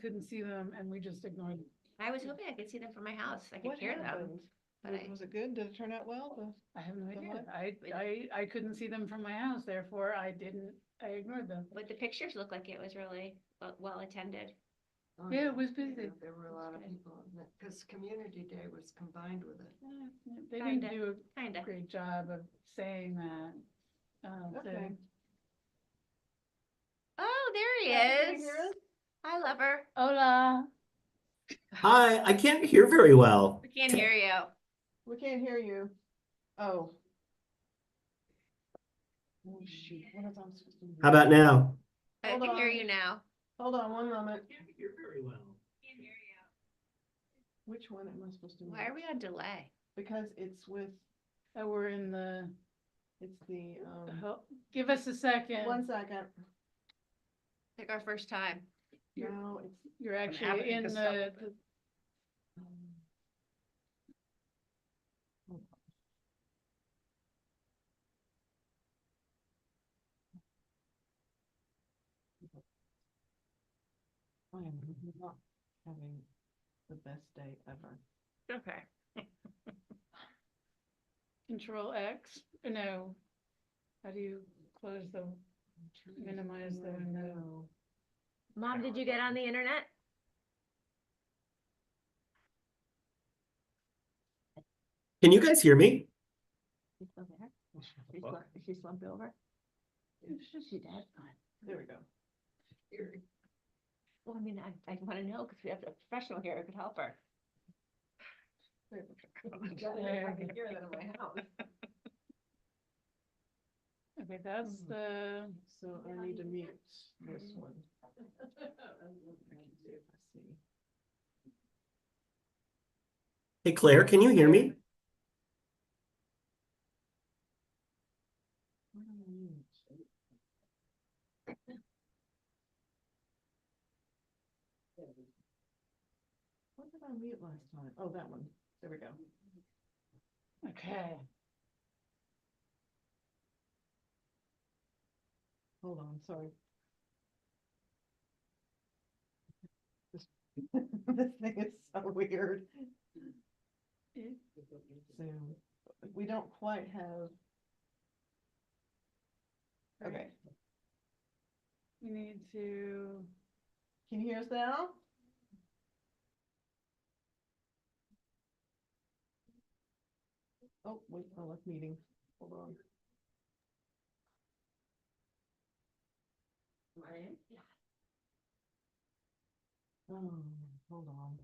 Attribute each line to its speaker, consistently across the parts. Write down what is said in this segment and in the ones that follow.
Speaker 1: couldn't see them and we just ignored them.
Speaker 2: I was hoping I could see them from my house. I could
Speaker 3: What
Speaker 2: hear them.
Speaker 3: happened?
Speaker 2: but I-
Speaker 3: Was it good? Did it turn out well?
Speaker 1: I have no
Speaker 3: The
Speaker 1: idea.
Speaker 3: what?
Speaker 1: I couldn't see them from my house, therefore I ignored them.
Speaker 2: But the pictures look like it was really well attended.
Speaker 4: Oh,
Speaker 1: Yeah, it was busy.
Speaker 4: yeah, there were a lot of people, because Community Day was combined with it.
Speaker 1: They
Speaker 2: Kinda,
Speaker 1: didn't do
Speaker 2: Kinda.
Speaker 1: a great job of saying that.
Speaker 3: Okay.
Speaker 2: Oh, there he
Speaker 3: Can you
Speaker 2: is.
Speaker 3: hear us?
Speaker 2: Hi, lover.
Speaker 1: Hola.
Speaker 5: Hi, I can't hear very well.
Speaker 2: We can't hear you.
Speaker 3: We can't hear you. Oh. Oh, shoot. What is I supposed to do?
Speaker 5: How about now?
Speaker 2: I
Speaker 3: Hold
Speaker 2: can hear
Speaker 3: on.
Speaker 2: you now.
Speaker 3: Hold on one moment.
Speaker 5: Can't hear very well.
Speaker 2: Can't hear you.
Speaker 3: Which one am I supposed to?
Speaker 2: Why are
Speaker 3: mute?
Speaker 2: we on delay?
Speaker 3: Because it's with,
Speaker 1: We're in the,
Speaker 3: it's the,
Speaker 1: give us a second.
Speaker 3: 1 second.
Speaker 2: Like our first time.
Speaker 3: No, it's,
Speaker 1: You're
Speaker 3: having
Speaker 1: actually in
Speaker 3: to
Speaker 1: the,
Speaker 3: stop. Hold on. I am not having the best day ever.
Speaker 2: Okay.
Speaker 1: Control X, no. How do you close the, minimize the window?
Speaker 2: Mom, did you get on the internet?
Speaker 5: Can you guys hear me?
Speaker 2: She's still there.
Speaker 5: Fuck.
Speaker 2: Is she slumped over?
Speaker 1: She did.
Speaker 3: There we go.
Speaker 2: Well, I mean, I want to know because we have a professional here who could help her.
Speaker 3: I can hear that in my house.
Speaker 1: Okay, that's the,
Speaker 3: So I need to mute this one. I can see if I see.
Speaker 5: Hey, Claire, can you hear me?
Speaker 3: Where do I mute? What did I mute last time? Oh, that one. There we go.
Speaker 1: okay.
Speaker 3: Hold on, sorry. This this thing is so weird. Zoom. We don't quite have. Okay,
Speaker 1: We need to,
Speaker 3: can you hear us now? Oh, wait, oh, that's meeting. Hold on. Oh, hold on.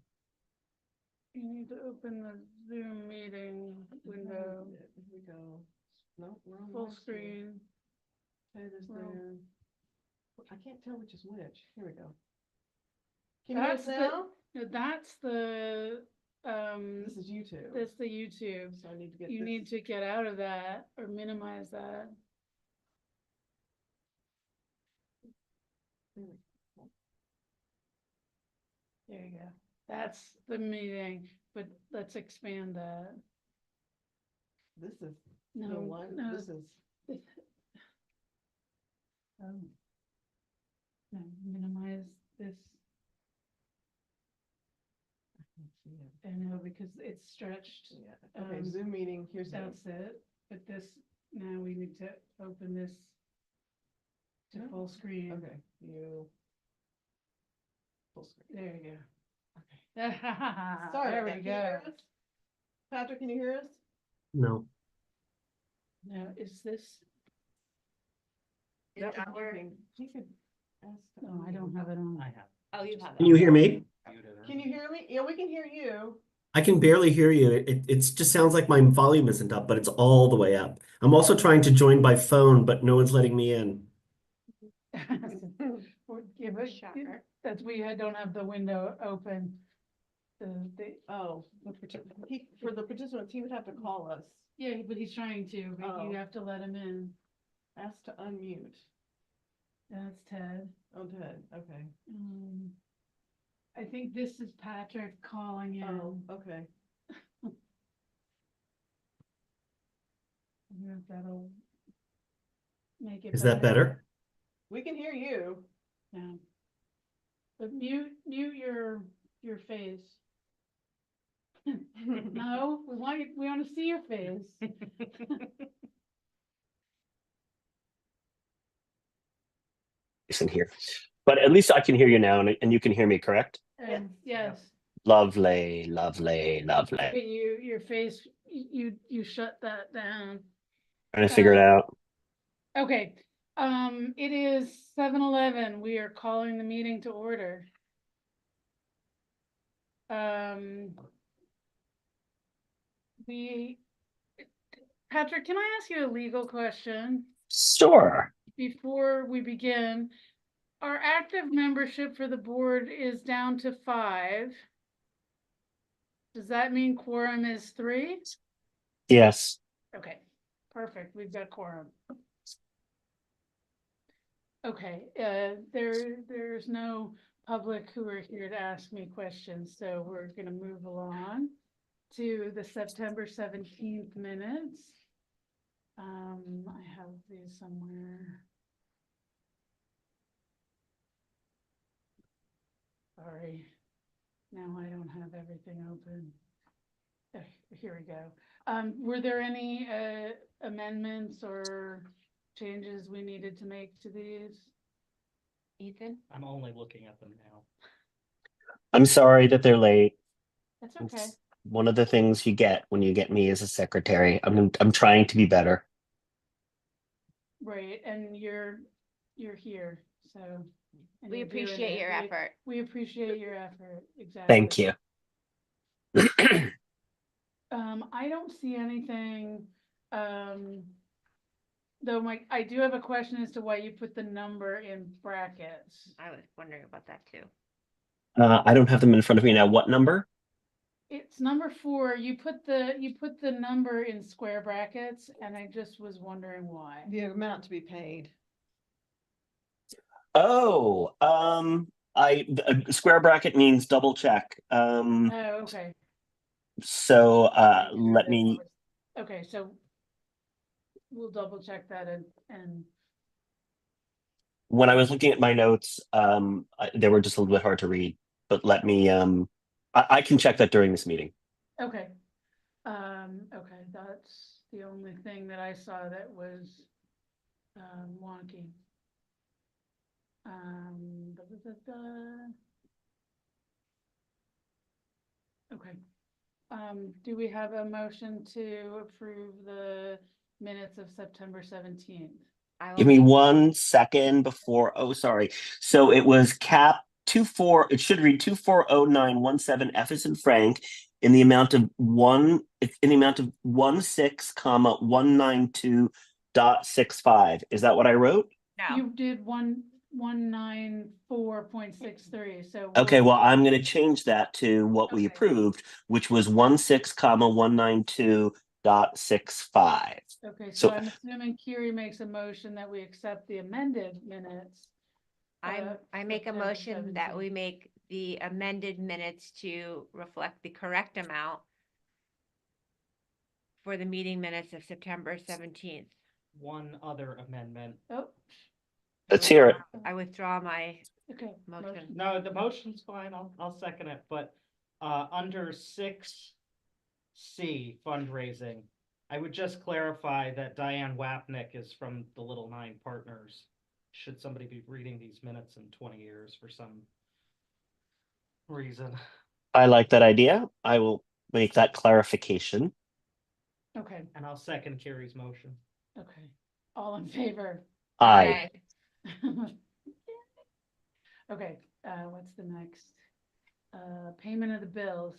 Speaker 1: you need to open the Zoom meeting window,
Speaker 3: Here we go. No, we're on
Speaker 1: full
Speaker 3: live stream.
Speaker 1: screen.
Speaker 3: Okay, there's
Speaker 1: Well-
Speaker 3: there. I can't tell which is which. Here we go. Can you hear us
Speaker 1: That's
Speaker 3: now?
Speaker 1: No, that's the,
Speaker 3: This is YouTube.
Speaker 1: that's the YouTube.
Speaker 3: So I need to get
Speaker 1: You
Speaker 3: this.
Speaker 1: need to get out of that or minimize that.
Speaker 3: There we go.
Speaker 1: There you go. That's the meeting, but let's expand that.
Speaker 3: This is
Speaker 1: No,
Speaker 3: the one,
Speaker 1: no.
Speaker 3: this is,
Speaker 1: No, minimize this.
Speaker 3: I can't see it.
Speaker 1: I know because it's stretched.
Speaker 3: Yeah, okay,
Speaker 1: Um,
Speaker 3: Zoom meeting, here's that.
Speaker 1: That's it. But this, now we need to open this to
Speaker 3: No.
Speaker 1: full screen.
Speaker 3: Okay, you. Full screen.
Speaker 1: There you go.
Speaker 3: Okay. Sorry.
Speaker 1: There
Speaker 3: about
Speaker 1: we
Speaker 3: that. Can you hear
Speaker 1: go.
Speaker 3: us? Patrick, can you hear us?
Speaker 5: No.
Speaker 1: Now, is this,
Speaker 3: That was working. He could ask. to
Speaker 1: no, I
Speaker 3: unmute.
Speaker 1: don't have it on.
Speaker 2: Oh, you have
Speaker 5: Can you hear me?
Speaker 3: Can you hear me? Yeah, we can hear you.
Speaker 5: I can barely hear you. It just sounds like my volume isn't up, but it's all the way up. I'm also trying to join by phone, but no one's letting me in.
Speaker 1: Yeah, but
Speaker 2: Shocker.
Speaker 1: that's, don't have the window open.
Speaker 3: Oh, for the participants, he would have to call us,
Speaker 1: Yeah, but he's trying to, but
Speaker 3: Oh.
Speaker 1: you have to let him in.
Speaker 3: ask to unmute.
Speaker 1: That's Ted.
Speaker 3: Oh, Ted, okay.
Speaker 1: I think this is Patrick calling in.
Speaker 3: Oh, okay.
Speaker 1: I don't know if that'll make it
Speaker 5: Is that better?
Speaker 3: We can hear you.
Speaker 1: Yeah. But mute your face. No, we want to see your face.
Speaker 5: In here. But at least I can hear you now, and you can hear me, correct?
Speaker 1: And yes,
Speaker 5: Lovely, lovely, lovely.
Speaker 1: but your face, you shut that down.
Speaker 5: Trying to figure it out.
Speaker 1: Okay, it is 7:11. We are calling the meeting to order. Patrick, can I ask you a legal question
Speaker 5: Sure.
Speaker 1: before we begin? Our active membership for the board is down to 5. Does that mean quorum is 3?
Speaker 5: Yes.
Speaker 1: Okay, perfect. We've got quorum. Okay, there's no public who are here to ask me questions, so we're gonna move along to the September 17th minutes. I have these somewhere. Sorry, now I don't have everything open. Here we go. Were there any amendments or changes we needed to make to these?
Speaker 2: Ethan?
Speaker 6: I'm only looking at them now.
Speaker 5: I'm sorry that they're late.
Speaker 1: That's okay.
Speaker 5: It's one of the things you get when you get me as a secretary. I'm trying to be better.
Speaker 1: Right, and you're here, so. and
Speaker 2: We
Speaker 1: you're doing
Speaker 2: appreciate
Speaker 1: it.
Speaker 2: your effort.
Speaker 1: We appreciate your effort, exactly.
Speaker 5: Thank you.
Speaker 1: I don't see anything, though I do have a question as to why you put the number in brackets.
Speaker 2: I was wondering about that too.
Speaker 5: I don't have them in front of me now. What number?
Speaker 1: It's number 4, you put the number in square brackets, and I just was wondering why.
Speaker 3: The amount to be paid.
Speaker 5: Oh, a square bracket means double check.
Speaker 1: Oh, okay.
Speaker 5: So
Speaker 1: Make sure
Speaker 5: let
Speaker 1: that
Speaker 5: me.
Speaker 1: was- Okay, so we'll double check that and
Speaker 5: When I was looking at my notes, they were just a little bit hard to read. But let me. I can check that during this meeting.
Speaker 1: okay. Okay, that's the only thing that I saw that was wonky. Da, da, da, da. Okay. Do we have a motion to approve the minutes of September 17th?
Speaker 2: I will
Speaker 5: Give me
Speaker 2: make-
Speaker 5: 1 second before. Oh, sorry. So it was cap 24. It should read 240917 F as in Frank in the amount of 16,192.65. Is that what I wrote?
Speaker 2: No,
Speaker 1: You did 194.63, so.
Speaker 5: Okay, well, I'm going to change that to what we
Speaker 1: Okay.
Speaker 5: approved, which was 16,192.65.
Speaker 1: Okay,
Speaker 5: so-
Speaker 1: so I'm assuming Kiri makes a motion that we accept the amended minutes.
Speaker 2: I make a
Speaker 1: September
Speaker 2: motion that
Speaker 1: 17th.
Speaker 2: we make the amended minutes to reflect the correct amount for the meeting minutes of September 17th.
Speaker 6: One other amendment.
Speaker 1: Oh,
Speaker 5: Let's hear it.
Speaker 2: I withdraw my
Speaker 1: okay.
Speaker 2: motion.
Speaker 6: No, the motion's fine. I'll second it, but under 6C fundraising, I would just clarify that Diane Wapnick is from the Little Nine Partners. Should somebody be reading these minutes in 20 years for some reason.
Speaker 5: I like that idea. I will make that clarification.
Speaker 1: Okay,
Speaker 6: And I'll second Carrie's motion.
Speaker 1: okay. All in favor?
Speaker 5: Aye.
Speaker 1: Okay, what's the next? Payment of the bills.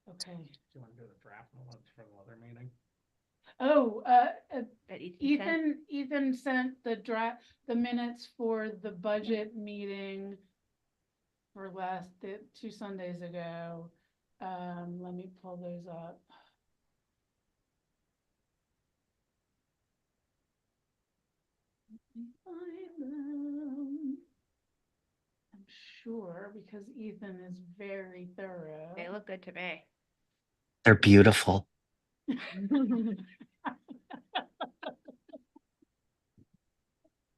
Speaker 1: Okay.
Speaker 6: Do you want to do the draft one for the other meeting?
Speaker 1: Oh,
Speaker 2: That Ethan sent.
Speaker 1: Ethan sent the minutes for the budget meeting for the 2 Sundays ago. Let me pull those up. Let me find them. I'm sure because Ethan is very thorough.
Speaker 2: They look good to me.
Speaker 5: They're beautiful.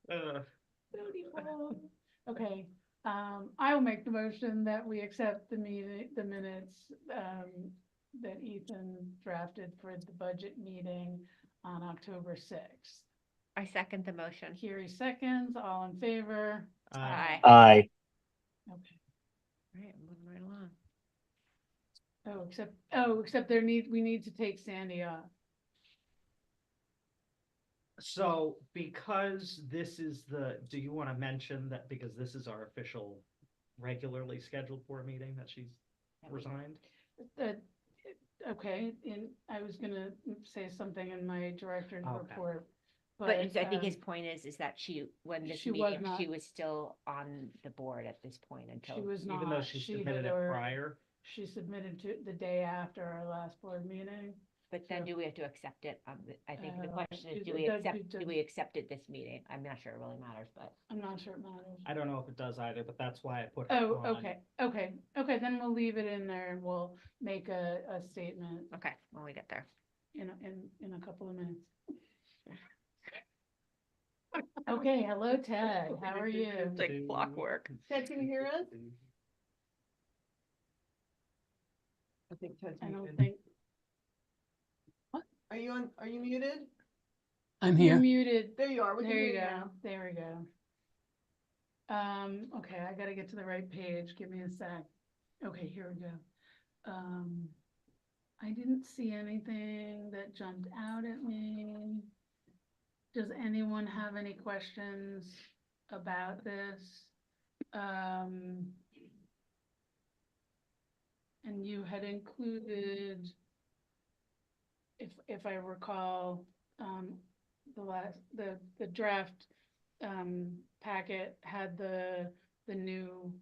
Speaker 1: Beautiful. Okay, I will make the motion that we accept the minutes, that Ethan drafted for the budget meeting on October sixth.
Speaker 2: I second the motion.
Speaker 1: Kiri seconds, all in favor?
Speaker 2: Aye.
Speaker 5: Aye.
Speaker 1: Okay.
Speaker 2: Right, moving right along.
Speaker 1: Except we need to take Sandy off.
Speaker 6: So because this is do you want to mention that because this is our official regularly scheduled board meeting that she's resigned?
Speaker 1: Okay, and I was gonna say something in my director's
Speaker 6: Okay.
Speaker 1: report.
Speaker 2: But I think his
Speaker 1: um,
Speaker 2: point is that when this
Speaker 1: she was
Speaker 2: meeting,
Speaker 1: not-
Speaker 2: she was still on the board at this point
Speaker 1: She
Speaker 2: until.
Speaker 1: was not.
Speaker 6: Even though she submitted it prior?
Speaker 1: She submitted to the day after our last board meeting.
Speaker 2: But then
Speaker 1: so-
Speaker 2: do we have to accept it? I think the
Speaker 1: Uh,
Speaker 2: question is,
Speaker 1: it-
Speaker 2: do
Speaker 1: it
Speaker 2: we
Speaker 1: does-
Speaker 2: accept,
Speaker 1: it
Speaker 2: do
Speaker 1: does-
Speaker 2: we accept it this meeting? I'm not sure it really matters, but.
Speaker 1: I'm not sure it matters.
Speaker 6: I don't know if it does either, but that's why I put. her
Speaker 1: Oh,
Speaker 6: on.
Speaker 1: okay, then we'll leave it in there and we'll make a statement
Speaker 2: Okay, when we get there.
Speaker 1: in a couple of minutes. Okay, hello Ted, how are you?
Speaker 2: Like clockwork.
Speaker 3: Ted, can you hear us? I think Ted's
Speaker 1: I don't
Speaker 3: muted.
Speaker 1: think,
Speaker 3: Are you muted?
Speaker 7: I'm
Speaker 1: you're
Speaker 7: here.
Speaker 1: muted.
Speaker 3: There you are. We can
Speaker 1: There
Speaker 3: hear
Speaker 1: you
Speaker 3: you
Speaker 1: go,
Speaker 3: now.
Speaker 1: there we go. Okay, I gotta get to the right page, give me a sec. Okay, here we go. I didn't see anything that jumped out at me. Does anyone have any questions about this? And you had included, if I recall, the draft packet had the new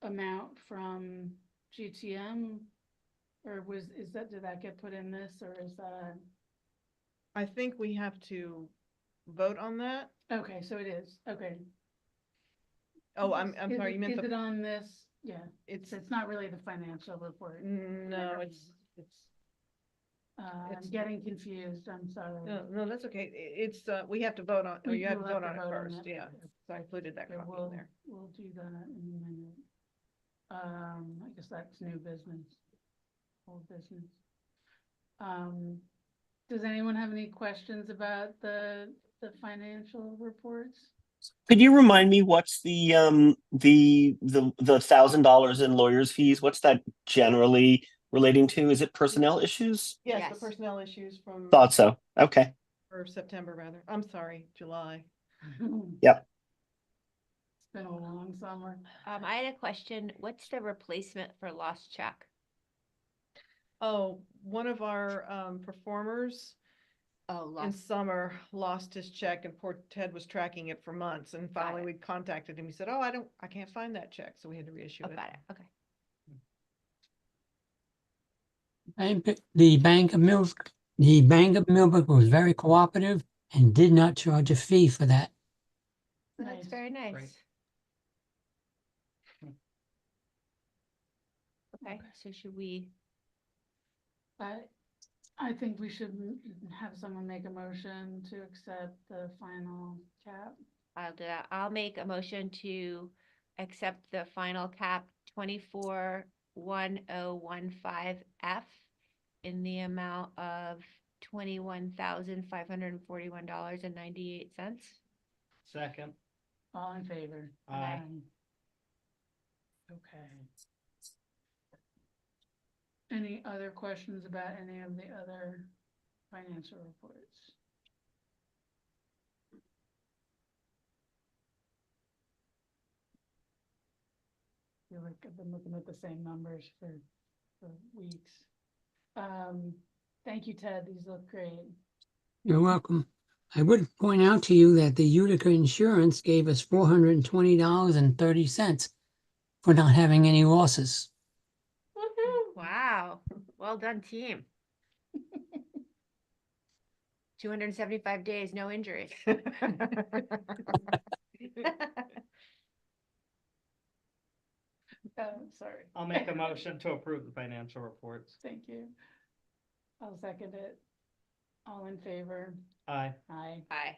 Speaker 1: amount from GTM? Or did that get put in this, or is that,
Speaker 3: I think we have to vote on that.
Speaker 1: okay, so it is, okay.
Speaker 3: Oh, I'm
Speaker 1: Is
Speaker 3: sorry,
Speaker 1: it-
Speaker 3: you meant
Speaker 1: Is it
Speaker 3: the,
Speaker 1: on this? Yeah,
Speaker 3: it's,
Speaker 1: it's not really the financial report.
Speaker 3: no, it's,
Speaker 1: I'm
Speaker 3: it's-
Speaker 1: getting confused, I'm sorry.
Speaker 3: no, that's okay. It's, we have to vote on, or you have to
Speaker 1: will
Speaker 3: vote on it
Speaker 1: vote
Speaker 3: first, yeah.
Speaker 1: it.
Speaker 3: So I included that
Speaker 1: So
Speaker 3: copy in
Speaker 1: we'll,
Speaker 3: there.
Speaker 1: we'll do that in a minute. I guess that's new business. Old business. Does anyone have any questions about the financial reports?
Speaker 5: Could you remind me what's the $1,000 in lawyers' fees? What's that generally relating to? Is it personnel issues?
Speaker 3: Yes, the
Speaker 2: Yes.
Speaker 3: personnel issues from,
Speaker 5: Thought so. Okay.
Speaker 3: or September rather. I'm sorry, July.
Speaker 5: Yep.
Speaker 1: It's been a long summer.
Speaker 2: I had a question. What's the replacement for lost check?
Speaker 3: Oh, one of our performers
Speaker 2: Oh,
Speaker 3: in
Speaker 2: lost.
Speaker 3: summer lost his check and poor Ted was tracking it for months and finally
Speaker 2: it.
Speaker 3: we contacted him. He said, oh, I can't find that check. So we had to reissue
Speaker 2: Oh,
Speaker 3: it.
Speaker 2: got it. Okay.
Speaker 7: The Bank of Millbrook was very cooperative and did not charge a fee for that.
Speaker 2: That's
Speaker 1: Nice.
Speaker 2: very nice.
Speaker 6: Great.
Speaker 2: Okay, so should we,
Speaker 1: I think we should have someone make a motion to accept the final cap.
Speaker 2: I'll do that. I'll make a motion to accept the final cap 241015F in the amount of $21,541.98.
Speaker 6: Second.
Speaker 1: All in favor?
Speaker 6: Aye.
Speaker 1: Okay. Any other questions about any of the other financial reports? Feel like I've been looking at the same numbers for weeks. Thank you, Ted. These look great.
Speaker 7: You're welcome. I would point out to you that the Utica Insurance gave us $420.30 for not having any losses.
Speaker 2: Wow, well done, team. 275 days, no injuries.
Speaker 1: Sorry.
Speaker 6: I'll make a motion to approve the financial reports.
Speaker 1: Thank you. I'll second it. All in favor?
Speaker 6: Aye.
Speaker 1: Aye.
Speaker 2: Aye.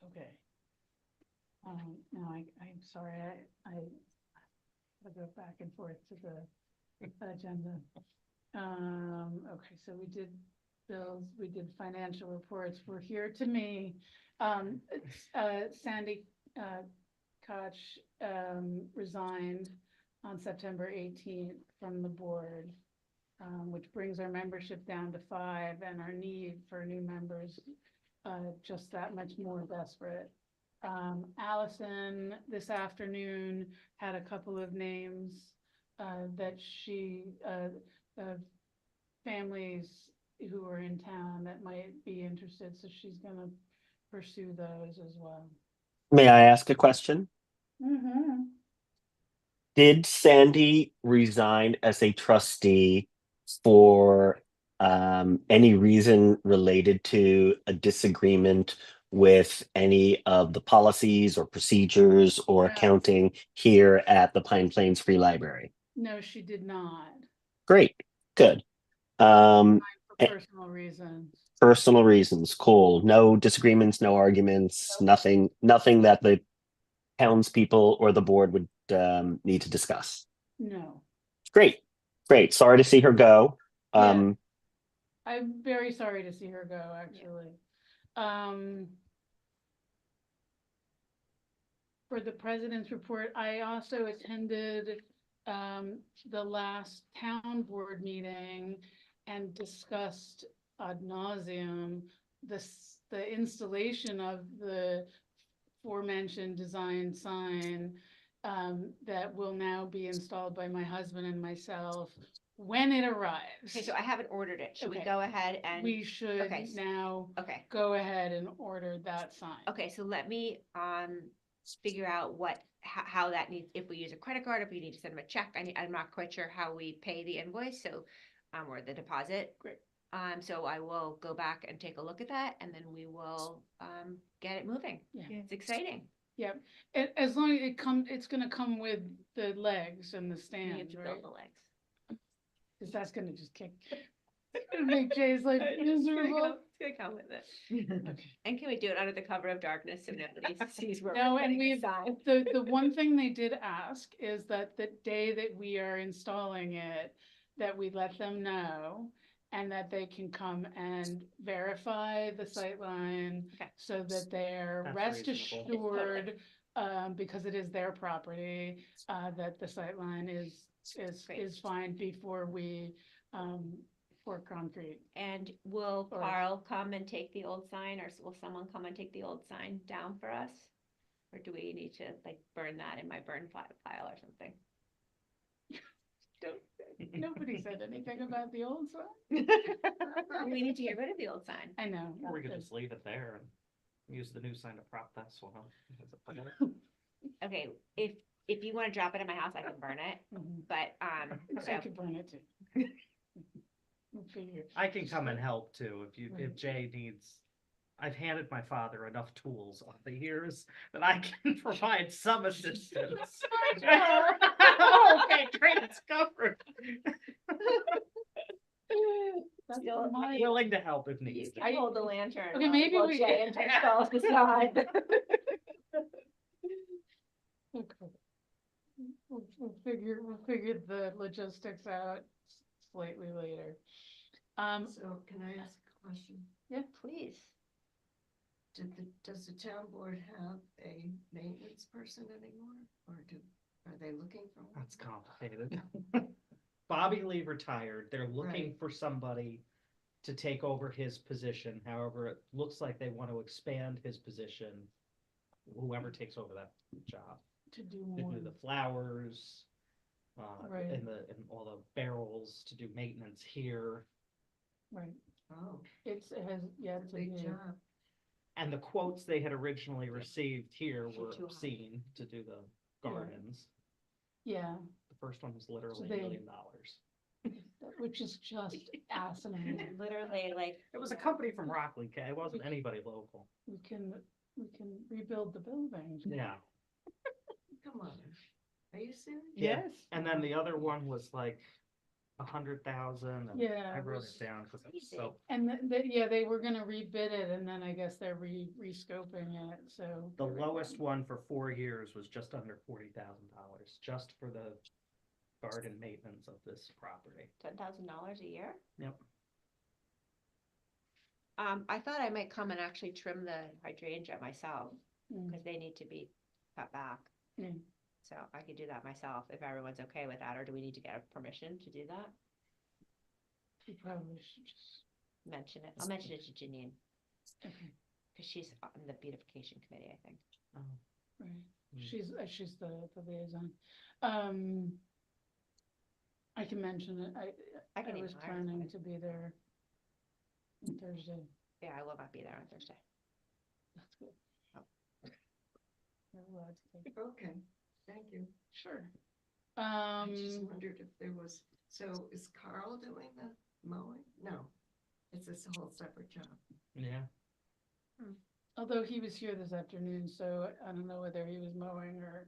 Speaker 1: Okay. No, I'm sorry, I gotta go back and forth to the agenda. Okay, so we did bills, we did financial reports, we're here to me. Sandy, Koch, resigned on September 18th from the board, which brings our membership down to 5 and our need for new members, just that much more desperate. Allison this afternoon had a couple of names that she families who are in town that might be interested, so she's gonna pursue those as well.
Speaker 5: May I ask a question?
Speaker 1: Mm-hmm.
Speaker 5: Did Sandy resign as a trustee for any reason related to a disagreement with any of the policies or procedures or
Speaker 1: No.
Speaker 5: accounting here at the Pine Plains Free Library?
Speaker 1: No, she did not,
Speaker 5: Great, good.
Speaker 1: for
Speaker 5: Eh.
Speaker 1: personal reasons.
Speaker 5: Personal reasons, cool. No disagreements, no arguments, nothing that the townspeople or the board would need to discuss.
Speaker 1: No,
Speaker 5: Great, great. Sorry to see her go.
Speaker 1: Yeah. I'm very sorry to see her go, actually. For the president's report, I also attended the last town board meeting and discussed ad nauseum the installation of the aforementioned design sign that will now be installed by my husband and myself when it arrives.
Speaker 2: Okay, so I haven't ordered it. Should we
Speaker 1: Okay.
Speaker 2: go ahead and?
Speaker 1: We should
Speaker 2: Okay.
Speaker 1: now
Speaker 2: Okay,
Speaker 1: go ahead and order that sign.
Speaker 2: okay, so let me, figure out how that needs, if we use a credit card, if we need to send them a check. I'm not quite sure how we pay the invoice, so, or the deposit.
Speaker 1: Great.
Speaker 2: So I will go back and take a look at that, and then we will, get it moving.
Speaker 1: Yeah.
Speaker 2: It's exciting.
Speaker 1: Yep, as long as it's gonna come with the legs and the
Speaker 2: We
Speaker 1: stand,
Speaker 2: have to
Speaker 1: right?
Speaker 2: build the legs.
Speaker 1: Cause that's gonna just it's gonna make Jay's life miserable.
Speaker 2: It's gonna come with it.
Speaker 1: Okay.
Speaker 2: And can we do it under the cover of darkness so nobody sees where
Speaker 1: No,
Speaker 2: we're
Speaker 1: and
Speaker 2: putting the
Speaker 1: we've-
Speaker 2: sign?
Speaker 1: The one thing they did ask is that the day that we are installing it, that we let them know. And that they can come and verify the sightline
Speaker 2: Okay.
Speaker 1: so that they're
Speaker 6: That's
Speaker 1: rest
Speaker 6: reasonable.
Speaker 1: assured, because it is their property, that the sightline is
Speaker 2: Great.
Speaker 1: fine before we pour concrete.
Speaker 2: And will
Speaker 1: Or-
Speaker 2: Carl come and take the old sign, or will someone come and take the old sign down for us? Or do we need to like burn that in my burn pile or something?
Speaker 1: Nobody said anything about the old sign.
Speaker 2: We need to get rid of the old sign.
Speaker 1: I know.
Speaker 6: Or we could
Speaker 1: that's-
Speaker 6: just leave it there and use the new sign to prop this one up.
Speaker 2: Okay, if you wanna drop it at my house, I can burn it,
Speaker 1: Mhm.
Speaker 2: but,
Speaker 1: I
Speaker 2: so,
Speaker 1: could burn it too. We'll figure.
Speaker 6: I can come and help too, if
Speaker 1: Right.
Speaker 6: Jay needs. I've handed my father enough tools over the years that I can provide some assistance. Okay, great, it's covered.
Speaker 1: That's
Speaker 2: You'll-
Speaker 1: my-
Speaker 6: Willing to help if
Speaker 2: you
Speaker 6: needed.
Speaker 2: can hold the lantern.
Speaker 1: Okay,
Speaker 2: while-
Speaker 1: maybe
Speaker 2: while
Speaker 1: we-
Speaker 2: Jay installs the sign.
Speaker 1: Okay. We'll figure the logistics out slightly later.
Speaker 4: So can I ask a question?
Speaker 2: Yeah, please.
Speaker 4: Does the town board have a maintenance person anymore? Or are they looking for one?
Speaker 6: That's complicated. Bobby Lee retired. They're looking
Speaker 4: Right.
Speaker 6: for somebody to take over his position. However, it looks like they want to expand his position. Whoever takes over that job,
Speaker 1: to do
Speaker 6: to
Speaker 1: more.
Speaker 6: do the flowers,
Speaker 1: Right.
Speaker 6: and all the barrels, to do maintenance here.
Speaker 1: Right,
Speaker 4: Oh,
Speaker 1: it has yet
Speaker 4: it's
Speaker 1: to
Speaker 4: a big
Speaker 1: be.
Speaker 4: job.
Speaker 6: And the quotes they had originally received here
Speaker 2: Too
Speaker 6: were
Speaker 2: high.
Speaker 6: obscene to do the gardens.
Speaker 1: Yeah,
Speaker 6: The first one was literally
Speaker 1: they-
Speaker 6: $1 million.
Speaker 1: which is just asinine.
Speaker 2: Literally, like,
Speaker 6: It was a company from Rockley, it wasn't anybody local.
Speaker 1: We can rebuild the building.
Speaker 6: Yeah.
Speaker 4: Come on. Are you serious?
Speaker 6: Yeah. And then the other one was like 100,000. and
Speaker 1: Yeah,
Speaker 6: I
Speaker 1: it
Speaker 6: wrote
Speaker 1: was-
Speaker 6: it down because
Speaker 2: Easy.
Speaker 6: so.
Speaker 1: And yeah, they were gonna rebid it and then I guess they're rescoping it, so.
Speaker 6: The
Speaker 1: here we
Speaker 6: lowest
Speaker 1: go.
Speaker 6: one for 4 years was just under $40,000, just for the garden maintenance of this property.
Speaker 2: $10,000 a year?
Speaker 6: Yep.
Speaker 2: I thought I might come and actually trim the hydrangea myself,
Speaker 1: Mm,
Speaker 2: because they need to be cut back.
Speaker 1: mm.
Speaker 2: So I could do that myself if everyone's okay with that, or do we need to get a permission to do that?
Speaker 1: You probably should just,
Speaker 2: Mention it. I'll mention it to Janine,
Speaker 1: okay,
Speaker 2: because she's on the beautification committee, I think.
Speaker 1: right.
Speaker 6: Mm.
Speaker 1: She's the liaison. I can mention it.
Speaker 2: I
Speaker 1: I
Speaker 2: can
Speaker 1: was
Speaker 2: email her,
Speaker 1: planning
Speaker 2: but-
Speaker 1: to be there on Thursday.
Speaker 2: Yeah, I will not be there on Thursday.
Speaker 1: That's good.
Speaker 2: Oh.
Speaker 1: You're allowed to take-
Speaker 4: Okay, thank you.
Speaker 1: Sure.
Speaker 4: I just wondered if there was, so is Carl doing the mowing? No, it's this whole separate job.
Speaker 6: Yeah.
Speaker 1: Although he was here this afternoon, so I don't know whether he was mowing or,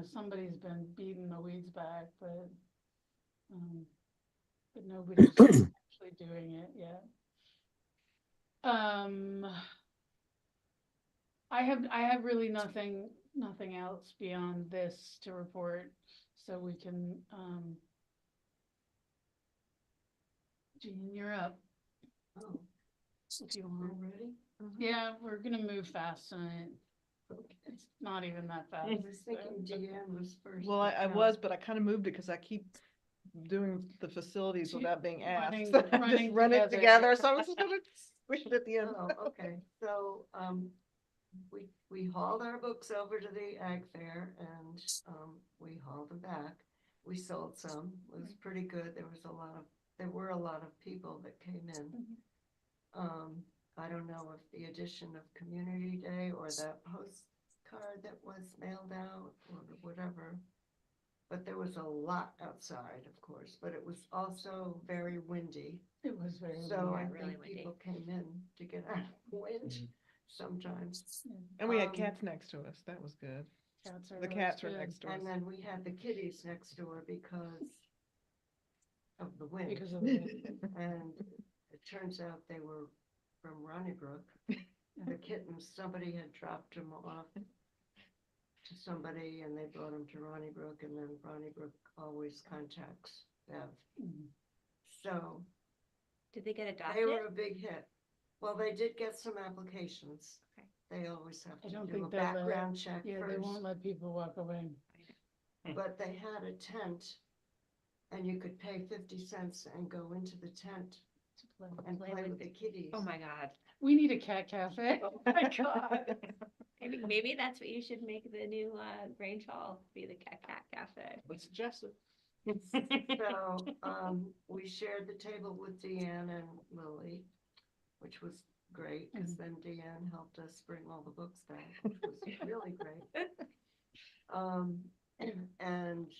Speaker 1: somebody's been beating the weeds back, but nobody's actually doing it yet. I have really nothing else beyond this to report, so we can, Jean, you're up,
Speaker 4: Oh,
Speaker 1: if you
Speaker 4: we're
Speaker 1: want.
Speaker 4: ready?
Speaker 1: Yeah, we're gonna move fast tonight.
Speaker 4: Okay.
Speaker 1: It's not even that fast.
Speaker 4: I was thinking Deanne was first.
Speaker 3: Well,
Speaker 4: but
Speaker 3: I
Speaker 4: no.
Speaker 3: was, but I kind of moved it because I keep doing the facilities
Speaker 1: She-
Speaker 3: without being asked.
Speaker 1: running-
Speaker 3: Just
Speaker 1: running
Speaker 3: run it
Speaker 1: together.
Speaker 3: together, so I was just gonna squish it at the end.
Speaker 4: Oh, okay, so, we hauled our books over to the ag fair and, we hauled them back. We sold some, it was pretty good, there were a lot of people that came in. I don't know if the addition of Community Day or that postcard that was mailed out or whatever. But there was a lot outside, of course, but it was also very windy.
Speaker 1: It was very.
Speaker 4: So I
Speaker 2: Yeah, really
Speaker 4: think
Speaker 2: windy.
Speaker 4: people came in to get out of the wind
Speaker 6: Mhm.
Speaker 4: sometimes.
Speaker 3: And we had
Speaker 4: Um,
Speaker 3: cats next to us, that was good.
Speaker 1: Cats are
Speaker 3: The
Speaker 1: always
Speaker 3: cats were
Speaker 1: good
Speaker 3: next to us.
Speaker 4: And then we had the kitties next door because of the wind.
Speaker 1: because of the.
Speaker 4: And it turns out they were from Ronnybrook. The kittens, somebody had dropped them off to somebody and they brought them to Ronnybrook and then Ronnybrook always contacts Bev.
Speaker 1: Mhm.
Speaker 4: So
Speaker 2: Did they get
Speaker 4: they
Speaker 2: adopted?
Speaker 4: were a big hit. Well, they did get some applications.
Speaker 2: Okay.
Speaker 4: They always have
Speaker 1: I
Speaker 4: to
Speaker 1: don't
Speaker 4: do a
Speaker 1: think they'll let-
Speaker 4: background check
Speaker 1: Yeah, they won't
Speaker 4: first.
Speaker 1: let people walk away.
Speaker 4: But they had a tent and you could pay 50 cents and go into the tent
Speaker 1: to play.
Speaker 4: and
Speaker 2: Play
Speaker 4: play
Speaker 2: with-
Speaker 4: with the kitties.
Speaker 2: Oh my God.
Speaker 1: We need a cat cafe. Oh my God.
Speaker 2: Maybe that's what you should make the new Grange Hall, be the cat cafe.
Speaker 3: Let's suggest it.
Speaker 4: So, we shared the table with Deanne and Lily, which was great, because then Deanne helped us bring all the books back, which was really great. And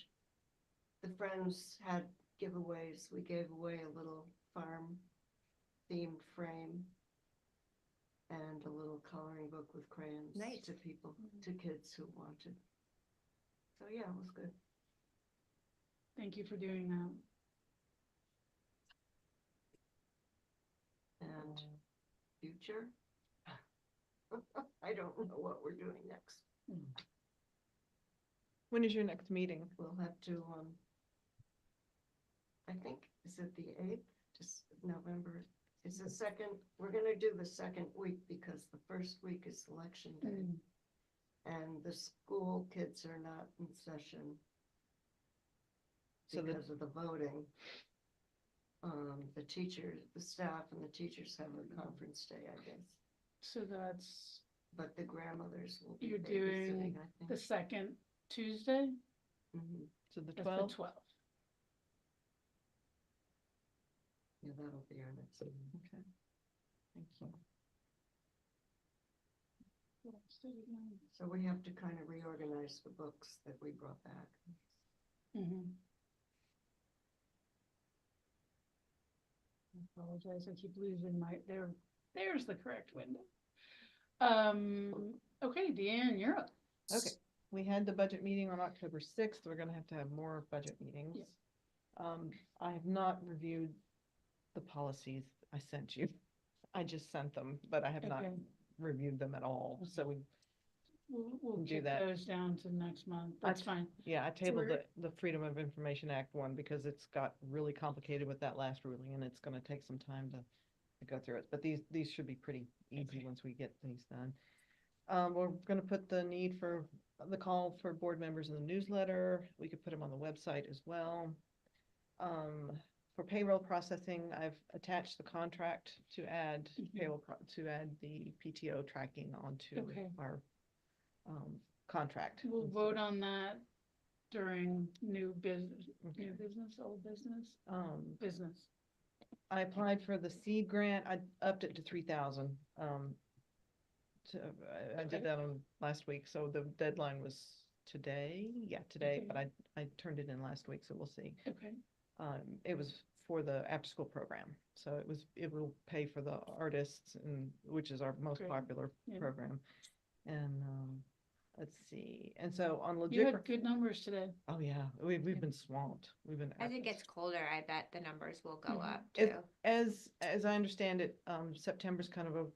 Speaker 4: the friends had giveaways. We gave away a little farm themed frame and a little coloring book with crayons
Speaker 2: Nice.
Speaker 4: to people, to kids who wanted. So, yeah, it was good.
Speaker 1: Thank you for doing that.
Speaker 4: And future? I don't know what we're doing next.
Speaker 3: When is your next meeting?
Speaker 4: We'll have to, I think, is it the 8th, just November? It's the second, we're gonna do the second week because the first week is election day.
Speaker 1: Mm.
Speaker 4: And the school kids are not in session
Speaker 3: So the-
Speaker 4: because of the voting. The teachers, the staff and the teachers have a conference day, I guess.
Speaker 1: So that's
Speaker 4: But the grandmothers will be
Speaker 1: You're
Speaker 4: babysitting,
Speaker 1: doing
Speaker 4: I think.
Speaker 1: the second Tuesday?
Speaker 4: Mhm.
Speaker 3: So the
Speaker 1: That's the
Speaker 3: 12th?
Speaker 1: 12th.
Speaker 4: Yeah, that'll be our next meeting.
Speaker 3: Okay. Thank you.
Speaker 4: So we have to kind of reorganize the books that we brought back.
Speaker 1: Mhm. I apologize, I keep losing there's the correct window. Okay, Deanne, you're up.
Speaker 3: Okay, we had the budget meeting on October 6th. We're gonna have to have more budget meetings.
Speaker 1: Yeah.
Speaker 3: I have not reviewed the policies I sent you. I just sent them, but I have not
Speaker 1: Okay.
Speaker 3: reviewed them at all, so
Speaker 1: We'll
Speaker 3: do
Speaker 1: kick
Speaker 3: that.
Speaker 1: those down to next month. That's fine.
Speaker 3: yeah, I tabled
Speaker 1: we're-
Speaker 3: the Freedom of Information Act one because it's got really complicated with that last ruling and it's gonna take some time to go through it, but these should be pretty easy once we get these done. We're gonna put the need for the call for board members in the newsletter. We could put them on the website as well. For payroll processing, I've attached the contract to add to add the PTO tracking onto
Speaker 1: Okay.
Speaker 3: our contract.
Speaker 1: We'll vote on that during new business, old business, business.
Speaker 3: I applied for the seed grant. I upped it to 3,000. I did that on last week, so the deadline was today. Yeah, today,
Speaker 1: Okay.
Speaker 3: but I turned it in last week, so we'll see.
Speaker 1: Okay.
Speaker 3: It was for the after-school program, so it will pay for the artists, and which is our most
Speaker 1: Great.
Speaker 3: popular
Speaker 1: Yeah.
Speaker 3: program. And let's see, and so on
Speaker 1: You
Speaker 3: legit.
Speaker 1: had good numbers today.
Speaker 3: Oh yeah, we've been swamped. We've been.
Speaker 2: As it gets colder, I bet the numbers will go
Speaker 1: Mhm.
Speaker 2: up
Speaker 3: It-
Speaker 2: too.
Speaker 3: As I understand it, September's kind of a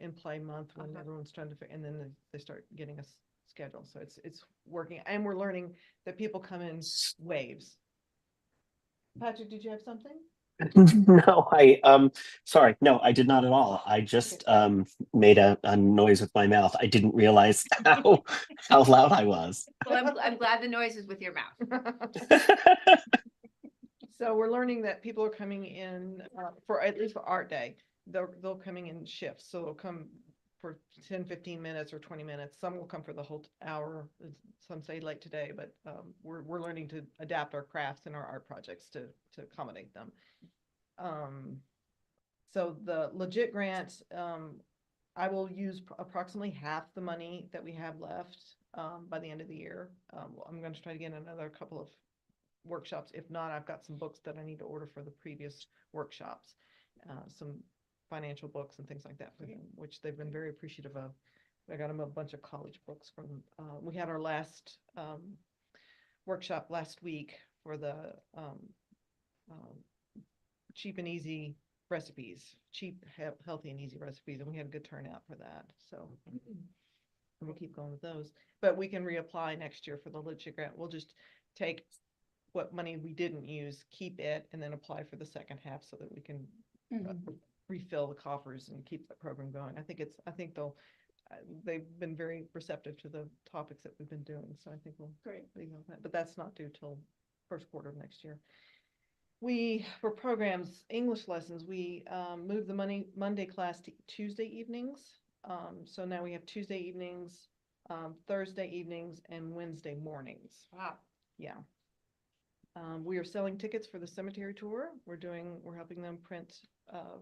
Speaker 3: in play month when
Speaker 2: Uh-huh.
Speaker 3: everyone's trying to, and then they start getting a schedule, so it's working, and we're learning that people come in waves. Patrick, did you have something?
Speaker 5: No, sorry, no, I did not at all. I just made a noise with my mouth. I didn't realize how loud I was.
Speaker 2: Well, I'm glad the noise is with your mouth.
Speaker 3: So we're learning that people are coming in for, at least for art day, they'll coming in shifts, so they'll come for 10, 15 minutes or 20 minutes. Some will come for the whole hour, some say late today, but we're learning to adapt our crafts and our art projects to accommodate them. So the legit grant, I will use approximately half the money that we have left by the end of the year. I'm going to try to get another couple of workshops. If not, I've got some books that I need to order for the previous workshops, some financial books and things like that for them, which they've been very appreciative of. I got them a bunch of college books from, we had our last workshop last week for the cheap and easy recipes, healthy and easy recipes, and we had a good turnout for that. So we'll keep going with those, but we can reapply next year for the legit grant. We'll just take what money we didn't use, keep it, and then apply for the second half so that we can refill the coffers and keep the program going. I think they've been very receptive to the topics that we've been doing, so I think we'll
Speaker 1: Great.
Speaker 3: leave on that. But that's not due till first quarter of next year. For programs, English lessons, we moved the Monday class to Tuesday evenings. So now we have Tuesday evenings, Thursday evenings, and Wednesday mornings.
Speaker 2: Wow.
Speaker 3: Yeah. We are selling tickets for the cemetery tour. We're helping them print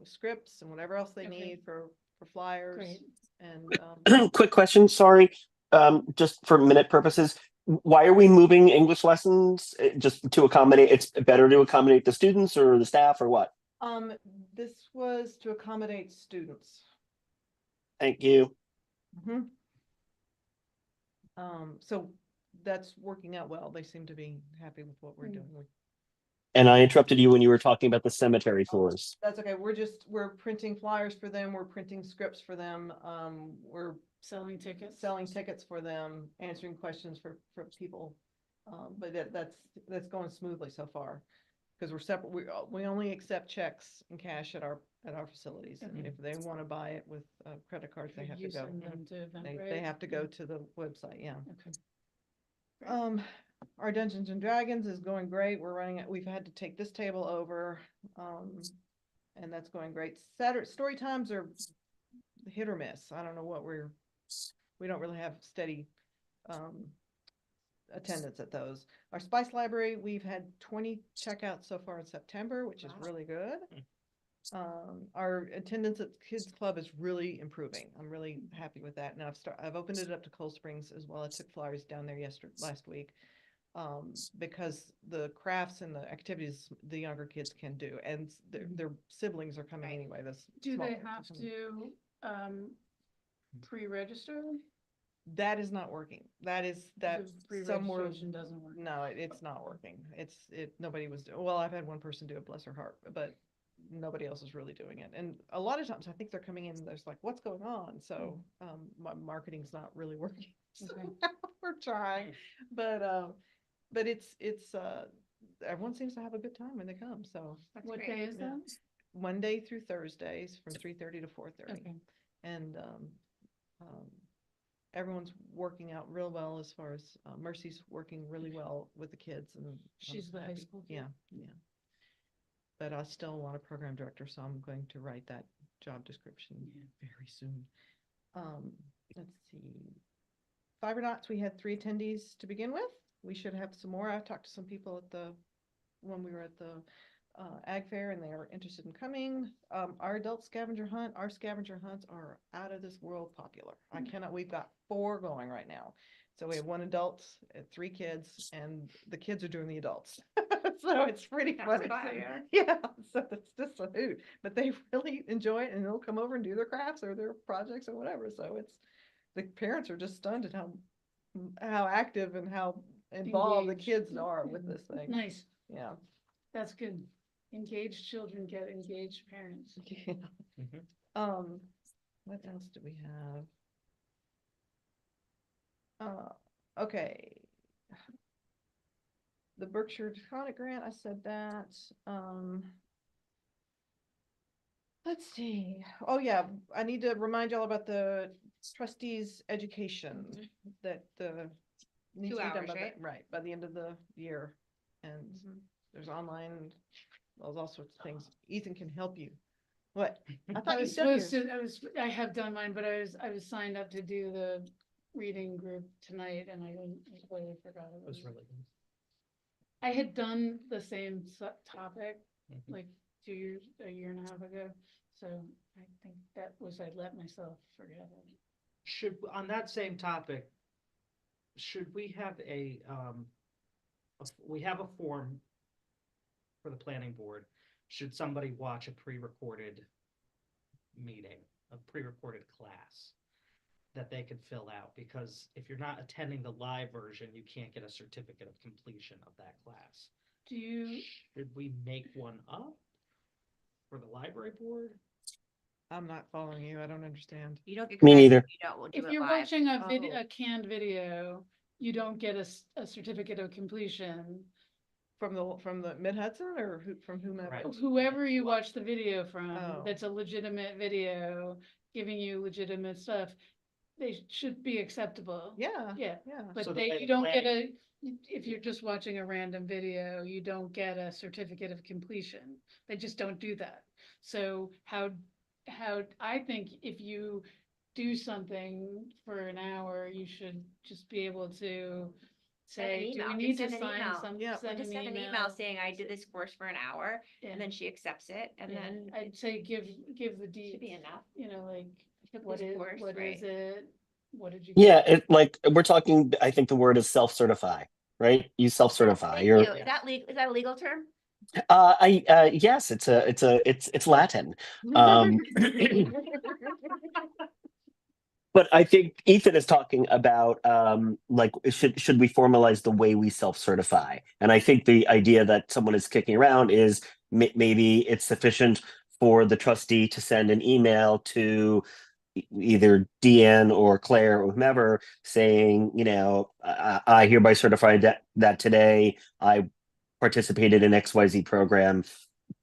Speaker 3: scripts and whatever else they
Speaker 1: Okay.
Speaker 3: need for flyers.
Speaker 1: Great.
Speaker 3: And
Speaker 5: Quick question, sorry, just for minute purposes. Why are we moving English lessons? Just to accommodate, it's better to accommodate the students or the staff or what?
Speaker 3: this was to accommodate students.
Speaker 5: Thank you.
Speaker 3: So that's working out well. They seem to be happy with what we're doing.
Speaker 5: And I interrupted you when you were talking about the cemetery tours.
Speaker 3: That's okay. We're printing flyers for them. We're printing scripts for them. We're
Speaker 1: Selling tickets.
Speaker 3: selling tickets for them, answering questions for people. But that's going smoothly so far. Because we're separate, we only accept checks and cash at our facilities. And
Speaker 1: Okay.
Speaker 3: if they want to buy it with a credit card, they
Speaker 1: You're
Speaker 3: have to go.
Speaker 1: using them to Eventbrite?
Speaker 3: They have to go to the website, yeah.
Speaker 1: Okay. Great.
Speaker 3: Our Dungeons and Dragons is going great. We've had to take this table over. And that's going great. Saturday story times are hit or miss. I don't know what we don't really have steady attendance at those. Our Spice Library, we've had 20 checkouts so far in September, which is
Speaker 2: Wow.
Speaker 3: really good. Our attendance at Kids Club is really improving. I'm really happy with that. Now I've opened it up to Cold Springs as well. I took flyers down there last week. Because the crafts and the activities the younger kids can do, and their siblings are coming
Speaker 2: Right.
Speaker 3: anyway.
Speaker 1: Do they have to pre-register?
Speaker 3: That is not working. That's
Speaker 1: The
Speaker 3: somewhere.
Speaker 1: pre-registration doesn't work.
Speaker 3: No, it's not working. Nobody was, well, I've had one person do it, bless her heart, but nobody else is really doing it. And a lot of times I think they're coming in and there's like, what's going on? So, my marketing's not really working. So
Speaker 1: Okay.
Speaker 3: we're trying, but everyone seems to have a good time when they come. So
Speaker 2: That's
Speaker 1: What
Speaker 2: great.
Speaker 1: day is that?
Speaker 3: Monday through Thursdays from 3:30 to 4:30.
Speaker 1: Okay.
Speaker 3: And, everyone's working out real well as far as, Mercy's working really well with the kids and. I'm
Speaker 1: She's the high
Speaker 3: happy.
Speaker 1: school kid?
Speaker 3: Yeah, yeah. But I still want a program director, so I'm going to write that job description very soon. Let's see. Fiber Dots, we had 3 attendees to begin with. We should have some more. I talked to some people when we were at the ag fair, and they are interested in coming. Our adult scavenger hunt, our scavenger hunts are out of this world popular. We've got 4 going right now. So we have 1 adult, 3 kids, and the kids are doing the adults. So it's pretty
Speaker 2: That's
Speaker 3: funny.
Speaker 2: fire.
Speaker 3: Yeah, so it's just a hoot, but they really enjoy it, and they'll come over and do their crafts or their projects or whatever. So the parents are just stunned at how active and how involved the
Speaker 1: Engaged.
Speaker 3: kids are with this thing.
Speaker 1: Nice.
Speaker 3: Yeah.
Speaker 1: That's good. Engaged children get engaged parents.
Speaker 3: Yeah.
Speaker 6: Mhm.
Speaker 3: What else do we have? Okay. The Berkshire Taconic grant, I said that. Let's see. Oh, yeah, I need to remind y'all about the trustees' education that needs
Speaker 2: 2
Speaker 3: to be done
Speaker 2: hours,
Speaker 3: by
Speaker 2: right?
Speaker 3: right, by the end of the year. And there's online, there's all sorts of things. Ethan can help you. What? I
Speaker 1: I
Speaker 3: thought you
Speaker 1: was
Speaker 3: done yours.
Speaker 1: supposed to, I have done mine, but I was signed up to do the reading group tonight and I completely forgot
Speaker 6: It
Speaker 1: it
Speaker 6: was
Speaker 1: was.
Speaker 6: really good.
Speaker 1: I had done the same topic
Speaker 6: Mhm.
Speaker 1: like a year and a half ago. So I think that was, I let myself forget it.
Speaker 6: On that same topic, should we have we have a form for the planning board. Should somebody watch a pre-recorded meeting, a pre-recorded class that they could fill out? Because if you're not attending the live version, you can't get a certificate of completion of that class.
Speaker 1: Do you,
Speaker 6: Should we make one up for the library board?
Speaker 3: I'm not following you. I don't understand.
Speaker 2: You don't get
Speaker 5: Me
Speaker 2: credit
Speaker 5: neither.
Speaker 2: if you don't, we'll do
Speaker 1: if
Speaker 2: it
Speaker 1: you're
Speaker 2: live.
Speaker 1: watching
Speaker 3: Oh.
Speaker 1: a canned video, you don't get a certificate of completion.
Speaker 3: From the Mid Hudson or from whomever?
Speaker 6: Right.
Speaker 1: Whoever you watch the video from,
Speaker 3: Oh.
Speaker 1: that's a legitimate video, giving you legitimate stuff, they should be acceptable.
Speaker 3: Yeah,
Speaker 1: Yeah,
Speaker 3: yeah.
Speaker 1: but
Speaker 6: So the way
Speaker 1: you
Speaker 6: the
Speaker 1: don't get
Speaker 6: planning-
Speaker 1: if you're just watching a random video, you don't get a certificate of completion. They just don't do that. So how I think if you do something for an hour, you should just be able to
Speaker 2: Send an
Speaker 1: say, do we
Speaker 2: email.
Speaker 1: need
Speaker 2: Just
Speaker 1: to
Speaker 2: send an
Speaker 1: sign
Speaker 2: email.
Speaker 1: some,
Speaker 3: Yeah.
Speaker 1: send
Speaker 2: Just
Speaker 1: an
Speaker 2: send an
Speaker 1: email?
Speaker 2: email saying I did this course for an hour
Speaker 1: Yeah.
Speaker 2: and then she accepts it and
Speaker 1: Yeah,
Speaker 2: then
Speaker 1: I'd say give the
Speaker 2: should be
Speaker 1: deeds,
Speaker 2: enough.
Speaker 1: you know, like,
Speaker 2: Took
Speaker 1: what
Speaker 2: this
Speaker 1: is,
Speaker 2: course,
Speaker 1: what
Speaker 2: right.
Speaker 1: is it? What did you?
Speaker 5: Yeah, it like we're talking. I think the word is self-certify, right? You self-certify.
Speaker 2: Thank
Speaker 5: You're
Speaker 2: you. Is that legal? Is that a legal term?
Speaker 5: yes, it's Latin. Um, but I think Ethan is talking about like should we formalize the way we self-certify? And I think the idea that someone is kicking around is maybe it's sufficient for the trustee to send an email to either Deanne or Claire or whomever saying, you know, I hereby certify that today I participated in XYZ program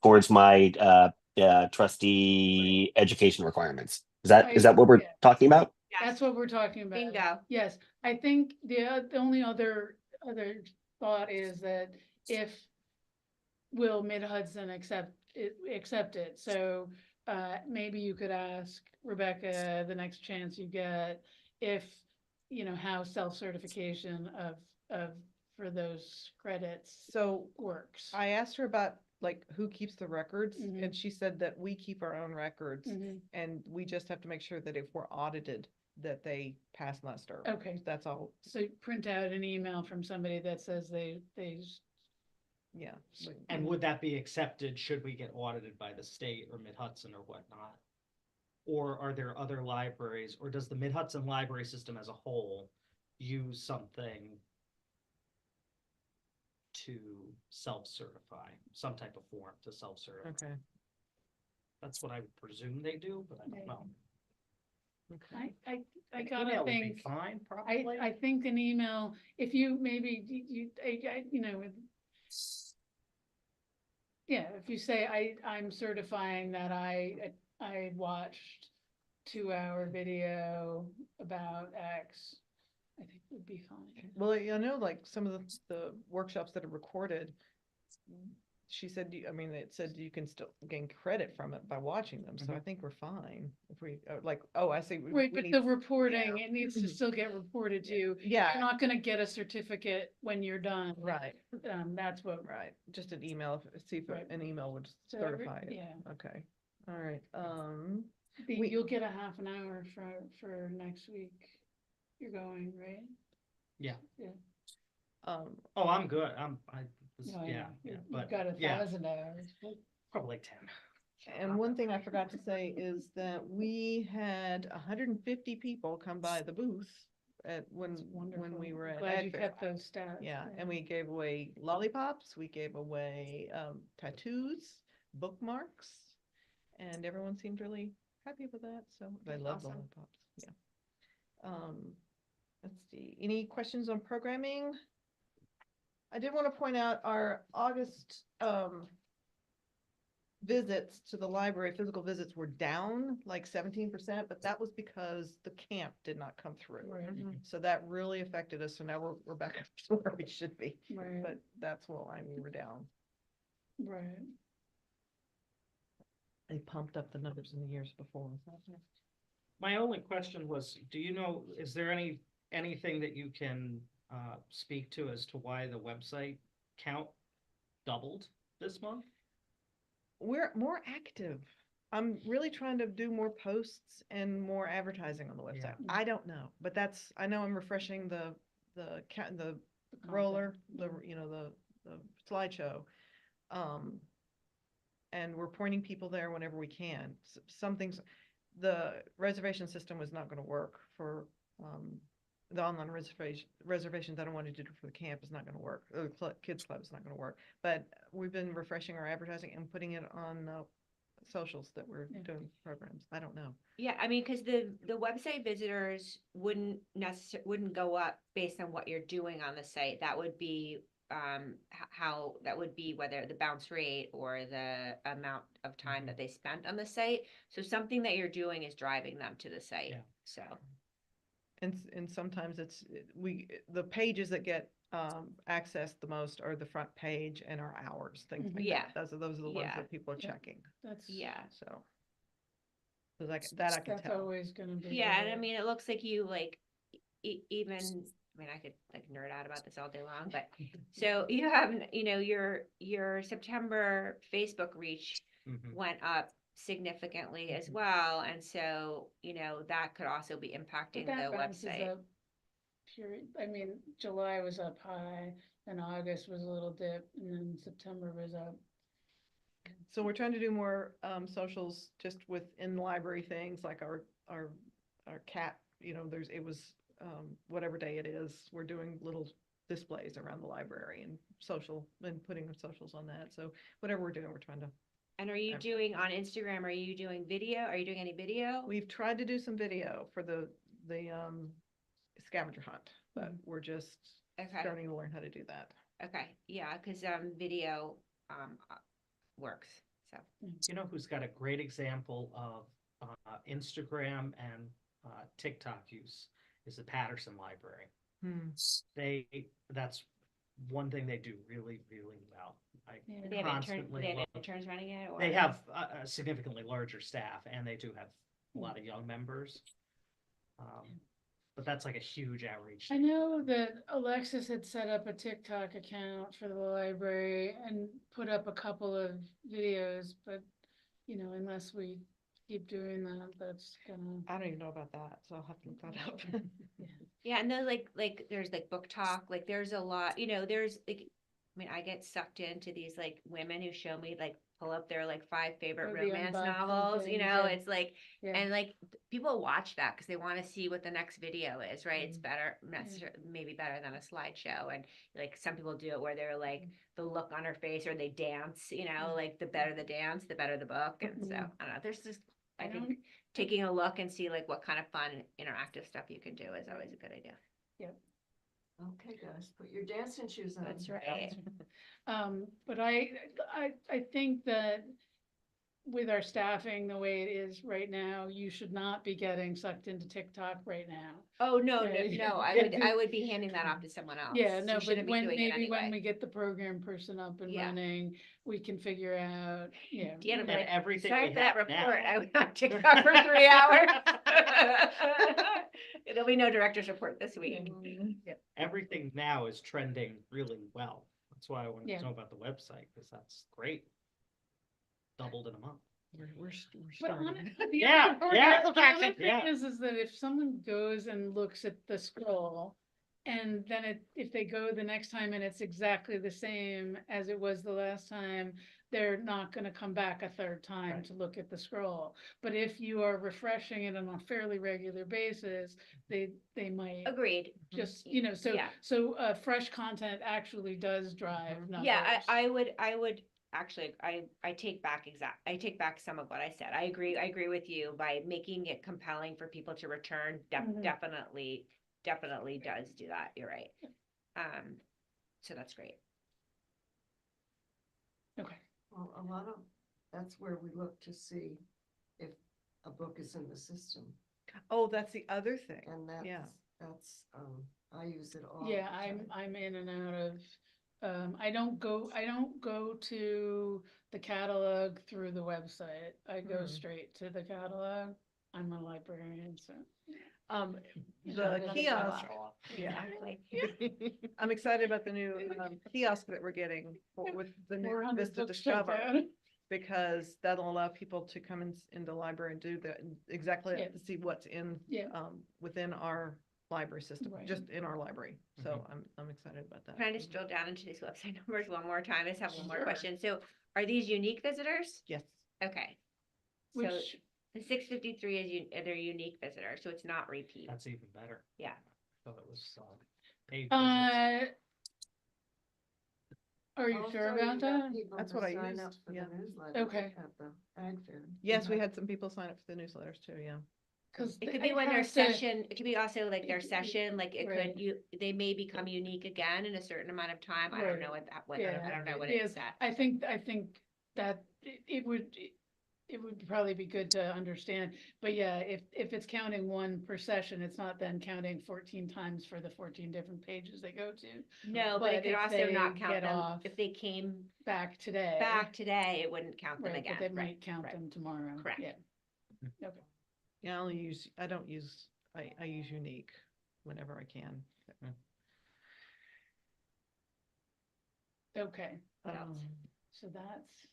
Speaker 5: towards my trustee education requirements. Is that what we're
Speaker 1: Yeah.
Speaker 5: talking about?
Speaker 1: That's what we're talking about.
Speaker 2: Bingo.
Speaker 1: Yes, I think the only other thought is that if will Mid Hudson accept it, so maybe you could ask Rebecca the next chance you get if, you know, how self-certification of for those credits
Speaker 3: So
Speaker 1: works.
Speaker 3: I asked her about like who keeps the records,
Speaker 1: Mhm.
Speaker 3: and she said that we keep our own records,
Speaker 1: Mhm.
Speaker 3: and we just have to make sure that if we're audited, that they pass muster.
Speaker 1: Okay,
Speaker 3: That's all.
Speaker 1: so print out an email from somebody that says they
Speaker 3: Yeah.
Speaker 6: And would that be accepted should we get audited by the state or Mid Hudson or whatnot? Or are there other libraries, or does the Mid-Hudson library system as a whole use something to self-certify, some type of form to self-certify?
Speaker 3: Okay,
Speaker 6: That's what I would presume they do, but I don't
Speaker 1: Yeah.
Speaker 6: know.
Speaker 3: okay.
Speaker 1: I
Speaker 6: An
Speaker 1: gotta
Speaker 6: email would be
Speaker 1: think,
Speaker 6: fine, probably.
Speaker 1: I think an email, if you maybe, you know, yeah, if you say, I'm certifying that I watched 2-hour video about X, I think would be fine.
Speaker 3: Well, I know like some of the workshops that are recorded, she said, I mean, it said you can still gain credit from it by watching them, so I think we're fine. If we, like, oh, I see.
Speaker 1: Right,
Speaker 3: we
Speaker 1: but
Speaker 3: need-
Speaker 1: the reporting, it needs to still get reported to you. You're
Speaker 3: Yeah,
Speaker 1: not gonna get a certificate when you're done.
Speaker 3: right,
Speaker 1: That's what,
Speaker 3: right. Just an email, see if
Speaker 1: Right.
Speaker 3: an email would
Speaker 1: So every-
Speaker 3: certify it.
Speaker 1: yeah.
Speaker 3: Okay, all right, We-
Speaker 1: you'll get a half an hour for next week. You're going, right?
Speaker 6: Oh, I'm good.
Speaker 1: No, I
Speaker 6: Yeah,
Speaker 1: know.
Speaker 6: yeah,
Speaker 1: You've
Speaker 6: but
Speaker 1: got
Speaker 6: yeah,
Speaker 1: 1,000 hours.
Speaker 6: probably like 10.
Speaker 3: And one thing I forgot to say is that we had 150 people come by the booth at when
Speaker 1: That's wonderful.
Speaker 3: we were at
Speaker 1: Glad you
Speaker 3: Ag Fair.
Speaker 1: kept those stats.
Speaker 3: Yeah, and we gave away lollipops, we gave away tattoos, bookmarks, and everyone seemed really happy with that, so they
Speaker 2: That's
Speaker 3: love
Speaker 2: awesome.
Speaker 3: lollipops, yeah. Let's see, any questions on programming? I did want to point out our August visits to the library, physical visits were down like 17%, but that was because the camp did not come through.
Speaker 1: Right,
Speaker 3: So that really affected us. So now we're back up to where we should be,
Speaker 1: right,
Speaker 3: but that's why we were down.
Speaker 1: right.
Speaker 3: They pumped up the numbers in the years before.
Speaker 6: My only question was, do you know, is there anything that you can speak to as to why the website count doubled this month?
Speaker 3: We're more active. I'm really trying to do more posts and more advertising on the website.
Speaker 6: Yeah.
Speaker 3: I don't know, but I know I'm refreshing the
Speaker 1: content.
Speaker 3: roller, the,
Speaker 1: Mhm.
Speaker 3: the slideshow. And we're pointing people there whenever we can. Some things, the reservation system was not gonna work for, the online reservations I don't want to do for the camp is not gonna work. Kids club is not gonna work. But we've been refreshing our advertising and putting it on, socials that we're
Speaker 1: Yeah.
Speaker 3: doing programs. I don't know.
Speaker 2: Yeah, I mean, because the website visitors wouldn't go up based on what you're doing on the site. That would be how that would be whether the bounce rate or the amount of time that they spent on the site. So something that you're doing is driving them to the site.
Speaker 6: Yeah.
Speaker 2: So
Speaker 3: And sometimes the pages that get accessed the most are the front page and our hours, things like
Speaker 2: Yeah.
Speaker 3: that. Those are the ones
Speaker 2: Yeah.
Speaker 3: that people are
Speaker 1: Yeah.
Speaker 3: checking,
Speaker 1: That's.
Speaker 2: yeah.
Speaker 3: so. So that I can
Speaker 1: That's
Speaker 3: tell.
Speaker 1: always gonna be.
Speaker 2: Yeah, and I
Speaker 1: the-
Speaker 2: mean, it looks like you like even, I mean, I could like nerd out about this all day long, but so you have, your September Facebook reach
Speaker 6: Mhm.
Speaker 2: went up significantly as well, and so, that could also be
Speaker 1: But
Speaker 2: impacting
Speaker 1: that
Speaker 2: the
Speaker 1: bounces
Speaker 2: website.
Speaker 1: up. I mean, July was up high, then August was a little dip, and then September was up.
Speaker 3: So we're trying to do more socials just with in-library things like our cat, it was whatever day it is, we're doing little displays around the library and putting socials on that. So whatever we're doing, we're trying to.
Speaker 2: And are you doing on Instagram, are you doing video? Are you doing any video?
Speaker 3: We've tried to do some video for the scavenger hunt, but we're just
Speaker 2: Okay,
Speaker 3: starting to learn how to do that.
Speaker 2: okay, yeah, because video works, so.
Speaker 6: You know who's got a great example of Instagram and TikTok use is the Patterson Library. That's one thing they do really, really well. I
Speaker 1: Yeah.
Speaker 2: Do they have
Speaker 6: constantly love-
Speaker 2: interns running it, or?
Speaker 6: They have a significantly larger staff and they do have a lot of young members. But that's like a huge outreach.
Speaker 1: I know that Alexis had set up a TikTok account for the library and put up a couple of videos, but, unless we keep doing that, that's gonna.
Speaker 3: I don't even know about that, so I'll have to look that up.
Speaker 2: Yeah, and then like there's like book talk, like there's a lot, there's like mean, I get sucked into these like women who show me like pull up their like 5 favorite
Speaker 1: Or the
Speaker 2: romance
Speaker 1: unboxing
Speaker 2: novels, you
Speaker 1: things,
Speaker 2: know,
Speaker 1: yeah.
Speaker 2: it's like,
Speaker 1: Yeah.
Speaker 2: and like people watch that because they want to see what the next video is, right? It's better, maybe better than a slideshow. And like some people do it where they're like the look on her face or they dance, you know, like the better the dance, the better the book. And so
Speaker 1: Mhm.
Speaker 2: I don't know, there's just, I
Speaker 1: I
Speaker 2: think
Speaker 1: don't-
Speaker 2: taking a look and see like what kind of fun interactive stuff you can do is always a good idea.
Speaker 4: Okay, guys, put your dancing shoes on.
Speaker 2: That's right.
Speaker 1: But I think that with our staffing the way it is right now, you should not be getting sucked into TikTok right now.
Speaker 2: Oh, no,
Speaker 1: Right.
Speaker 2: no, I would be handing that off to someone else.
Speaker 1: Yeah,
Speaker 2: You
Speaker 1: no, but
Speaker 2: shouldn't be
Speaker 1: when,
Speaker 2: doing it
Speaker 1: maybe when
Speaker 2: anyway.
Speaker 1: we get the program person up and
Speaker 2: Yeah.
Speaker 1: running, we can figure out, yeah.
Speaker 2: Deanna,
Speaker 6: And
Speaker 2: like,
Speaker 6: everything
Speaker 2: sorry
Speaker 6: we
Speaker 2: for that
Speaker 6: have now.
Speaker 2: report, I was on TikTok for 3 hours. There'll be no director's report this week.
Speaker 6: Everything now is trending really well. That's why I wanted
Speaker 1: Yeah.
Speaker 6: to know about the website, because that's great. Doubled in a month.
Speaker 3: We're
Speaker 1: But
Speaker 3: starting.
Speaker 1: the
Speaker 6: Yeah,
Speaker 1: other-
Speaker 6: yeah,
Speaker 1: the other thing
Speaker 6: yeah.
Speaker 1: is that if someone goes and looks at the scroll, and then if they go the next time and it's exactly the same as it was the last time, they're not gonna come back a third time
Speaker 6: Right.
Speaker 1: to look at the scroll. But if you are refreshing it on a fairly regular basis, they might
Speaker 2: Agreed.
Speaker 1: just, you know,
Speaker 2: Yeah.
Speaker 1: so fresh content actually does drive numbers.
Speaker 2: Yeah, I would actually, I take back some of what I said. I agree with you by making it compelling for people to return,
Speaker 1: Mhm.
Speaker 2: definitely does do that. You're right. So that's great.
Speaker 1: Okay.
Speaker 4: Well, a lot of, that's where we look to see if a book is in the system.
Speaker 3: Oh, that's the other thing.
Speaker 4: And
Speaker 3: Yeah.
Speaker 4: that's, I use it all.
Speaker 1: Yeah,
Speaker 4: the
Speaker 1: I'm
Speaker 4: time.
Speaker 1: in and out of, I don't go to the catalog through the website. I go
Speaker 3: Hmm.
Speaker 1: straight to the catalog. I'm a librarian, so.
Speaker 3: The
Speaker 1: Yeah.
Speaker 3: kiosk,
Speaker 6: Show off.
Speaker 3: yeah.
Speaker 2: Exactly.
Speaker 3: I'm excited about the new kiosk that we're getting with the new
Speaker 1: 400
Speaker 3: Vista
Speaker 1: books checked
Speaker 3: Discover.
Speaker 1: out.
Speaker 3: Because that'll allow people to come in the library and do that, exactly
Speaker 1: Yeah.
Speaker 3: to see what's in,
Speaker 1: Yeah.
Speaker 3: within our library system,
Speaker 1: Right.
Speaker 3: just in our library. So I'm excited about that.
Speaker 2: Can I just drill down into these website numbers one more time? I just have one more
Speaker 1: Sure.
Speaker 2: question. So are these unique visitors?
Speaker 3: Yes.
Speaker 2: Okay. So
Speaker 1: Which,
Speaker 2: the 653 is they're unique visitors, so it's not repeat.
Speaker 6: That's even better.
Speaker 2: Yeah.
Speaker 6: I thought it was paid visits.
Speaker 1: are you
Speaker 4: Also,
Speaker 1: sure
Speaker 4: you
Speaker 1: about
Speaker 4: got
Speaker 1: that?
Speaker 4: people
Speaker 3: That's
Speaker 4: to
Speaker 3: what I
Speaker 4: sign up
Speaker 3: used,
Speaker 4: for the
Speaker 3: yeah.
Speaker 4: newsletter
Speaker 1: Okay.
Speaker 4: At the Ag Fair.
Speaker 3: Yes, we had some people sign up for the newsletters too, yeah.
Speaker 1: Cause
Speaker 2: It could be when their session, it could be also like their
Speaker 1: It could be-
Speaker 2: session, like it
Speaker 1: right.
Speaker 2: could, they may become unique again in a certain amount of time. I don't
Speaker 1: Right.
Speaker 2: know what that,
Speaker 1: Yeah.
Speaker 2: I don't know what
Speaker 1: Yes,
Speaker 2: it's at.
Speaker 1: I think that it would probably be good to understand, but yeah, if it's counting one per session, it's not then counting 14 times for the 14 different pages they go to.
Speaker 2: No, but it
Speaker 1: But
Speaker 2: could
Speaker 1: if
Speaker 2: also not
Speaker 1: they
Speaker 2: count
Speaker 1: get
Speaker 2: them,
Speaker 1: off
Speaker 2: if they came
Speaker 1: Back today.
Speaker 2: back today, it wouldn't count them
Speaker 1: Right,
Speaker 2: again.
Speaker 1: but they
Speaker 2: Right,
Speaker 1: might count
Speaker 2: right.
Speaker 1: them tomorrow.
Speaker 2: Correct.
Speaker 1: Yeah. Okay.
Speaker 3: Yeah, I use unique whenever I can.
Speaker 1: Okay,
Speaker 2: What else?
Speaker 1: so that's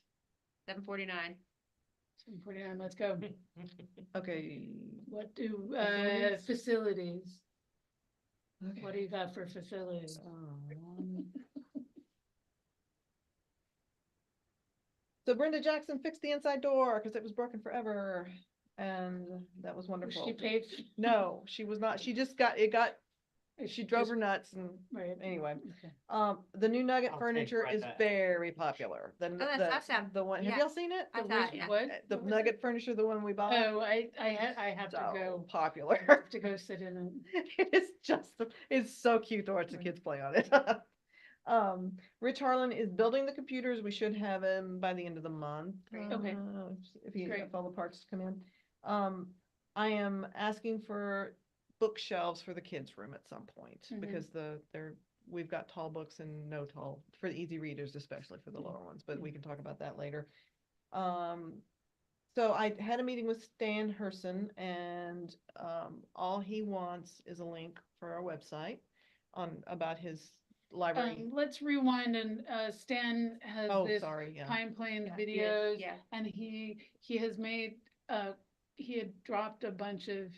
Speaker 2: 749.
Speaker 1: 749, let's go.
Speaker 3: Okay.
Speaker 1: What do,
Speaker 3: Facilities?
Speaker 1: facilities,
Speaker 3: Okay.
Speaker 1: what do you got for facilities?
Speaker 3: So Brenda Jackson fixed the inside door because it was broken forever, and that was
Speaker 1: Was
Speaker 3: wonderful.
Speaker 1: she paid?
Speaker 3: No, she was not. She just she drove her nuts, and
Speaker 1: Right.
Speaker 3: anyway.
Speaker 1: Okay.
Speaker 3: The new Nugget
Speaker 6: I'll take
Speaker 3: furniture is
Speaker 6: Brenda.
Speaker 3: very popular.
Speaker 2: Oh, that's awesome.
Speaker 3: The one, have
Speaker 2: Yeah.
Speaker 3: y'all seen it?
Speaker 2: I
Speaker 3: The
Speaker 2: thought,
Speaker 3: which-
Speaker 2: yeah.
Speaker 1: What?
Speaker 3: The
Speaker 1: What was
Speaker 3: Nugget
Speaker 1: it?
Speaker 3: furniture, the one we bought.
Speaker 1: Oh, I have to
Speaker 3: So
Speaker 1: go,
Speaker 3: popular.
Speaker 1: to go sit in and,
Speaker 3: It is just, it's so cute to watch the
Speaker 1: Right.
Speaker 3: kids play on it. Rich Harlan is building the computers. We should have him by the end of the month.
Speaker 2: Great.
Speaker 1: Okay.
Speaker 3: If
Speaker 1: Great.
Speaker 3: all the parts come in. I am asking for bookshelves for the kids' room at some point,
Speaker 1: Mhm.
Speaker 3: because we've got tall books and no tall, for the easy readers, especially for the lower ones, but we can talk about that later. So I had a meeting with Stan Herson, and all he wants is a link for our website about his library.
Speaker 1: let's rewind and, Stan has
Speaker 3: Oh,
Speaker 1: this
Speaker 3: sorry, yeah.
Speaker 1: Pine Plains
Speaker 2: Yeah,
Speaker 1: videos.
Speaker 2: yeah.
Speaker 1: And he has made, he had dropped a bunch of,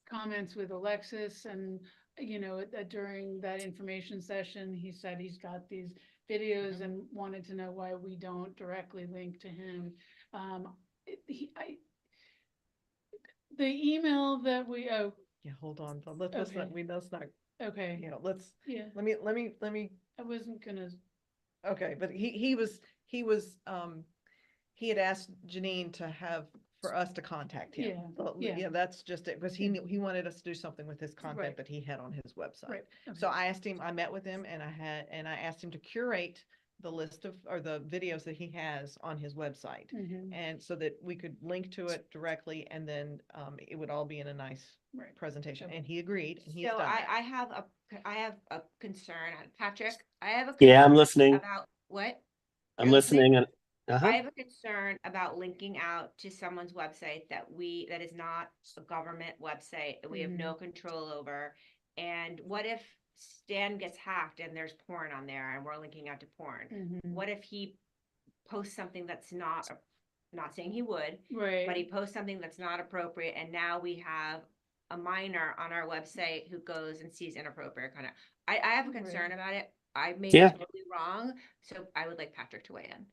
Speaker 1: comments with Alexis, and during that information session, he said he's got these videos and wanted to know why we don't directly link to him. The email that
Speaker 3: Yeah, hold on. Let's not,
Speaker 1: Okay.
Speaker 3: let's not,
Speaker 1: okay,
Speaker 3: let's,
Speaker 1: yeah,
Speaker 3: let me,
Speaker 1: I wasn't gonna,
Speaker 3: okay, but he had asked Janine to for us to contact him.
Speaker 1: Yeah,
Speaker 3: So,
Speaker 1: yeah.
Speaker 3: that's just it, because he
Speaker 1: Yeah.
Speaker 3: knew, he wanted us to do something with his content
Speaker 1: Right.
Speaker 3: that he had on his website.
Speaker 1: right.
Speaker 3: So I asked him, I met with him and I asked him to curate the list or the videos that he has on his website.
Speaker 1: Mhm.
Speaker 3: And so that we could link to it directly, and then it would all be in a nice
Speaker 1: Right.
Speaker 3: presentation.
Speaker 1: Okay.
Speaker 3: And he agreed, and he's
Speaker 2: So
Speaker 3: done that.
Speaker 2: I have a concern, Patrick, I have a.
Speaker 5: Yeah, I'm
Speaker 2: concern
Speaker 5: listening.
Speaker 2: About what?
Speaker 5: I'm
Speaker 2: You're
Speaker 5: listening. And
Speaker 2: I
Speaker 5: uh-huh.
Speaker 2: have a concern about linking out to someone's website that is not a government website that we have no control over. And what if Stan gets hacked and there's porn on there and we're linking out to porn?
Speaker 1: Mhm.
Speaker 2: What if he posts something that's not saying he would,
Speaker 1: Right.
Speaker 2: but he posts something that's not appropriate, and now we have a minor on our website who goes and sees inappropriate content. I have a concern about it. I may be
Speaker 5: Yeah.
Speaker 2: totally wrong, so I would like Patrick to weigh in.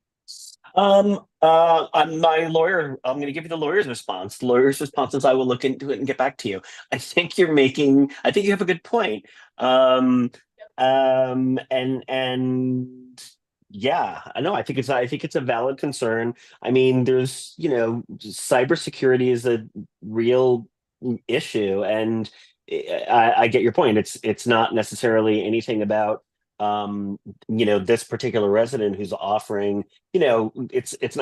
Speaker 5: I'm my lawyer. I'm going to give you the lawyer's response. The lawyer's response is I will look into it and get back to you. I think I think you have a good point. And yeah, I know. I think it's a valid concern. I mean, there's, cybersecurity is a real issue, and I get your point. It's not necessarily anything about this particular resident who's offering, it's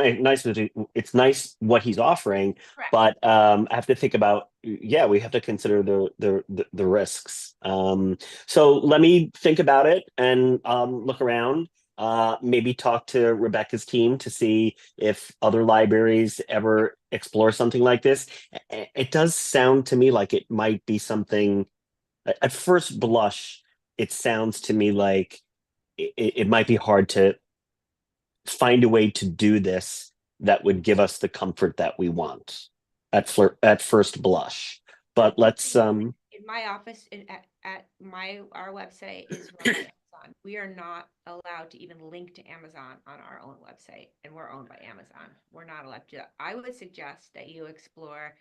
Speaker 5: nice what he's offering,
Speaker 2: Correct.
Speaker 5: but I have to think about, we have to consider the risks. So let me think about it and look around. Maybe talk to Rebecca's team to see if other libraries ever explore something like this. It does sound to me like it might be something. At first blush, it sounds to me like it might be hard to find a way to do this that would give us the comfort that we want at first blush. But let's
Speaker 2: In my office, at our website is run by Amazon. We are not allowed to even link to Amazon on our own website, and we're owned by Amazon. We're not allowed to. I would suggest that you explore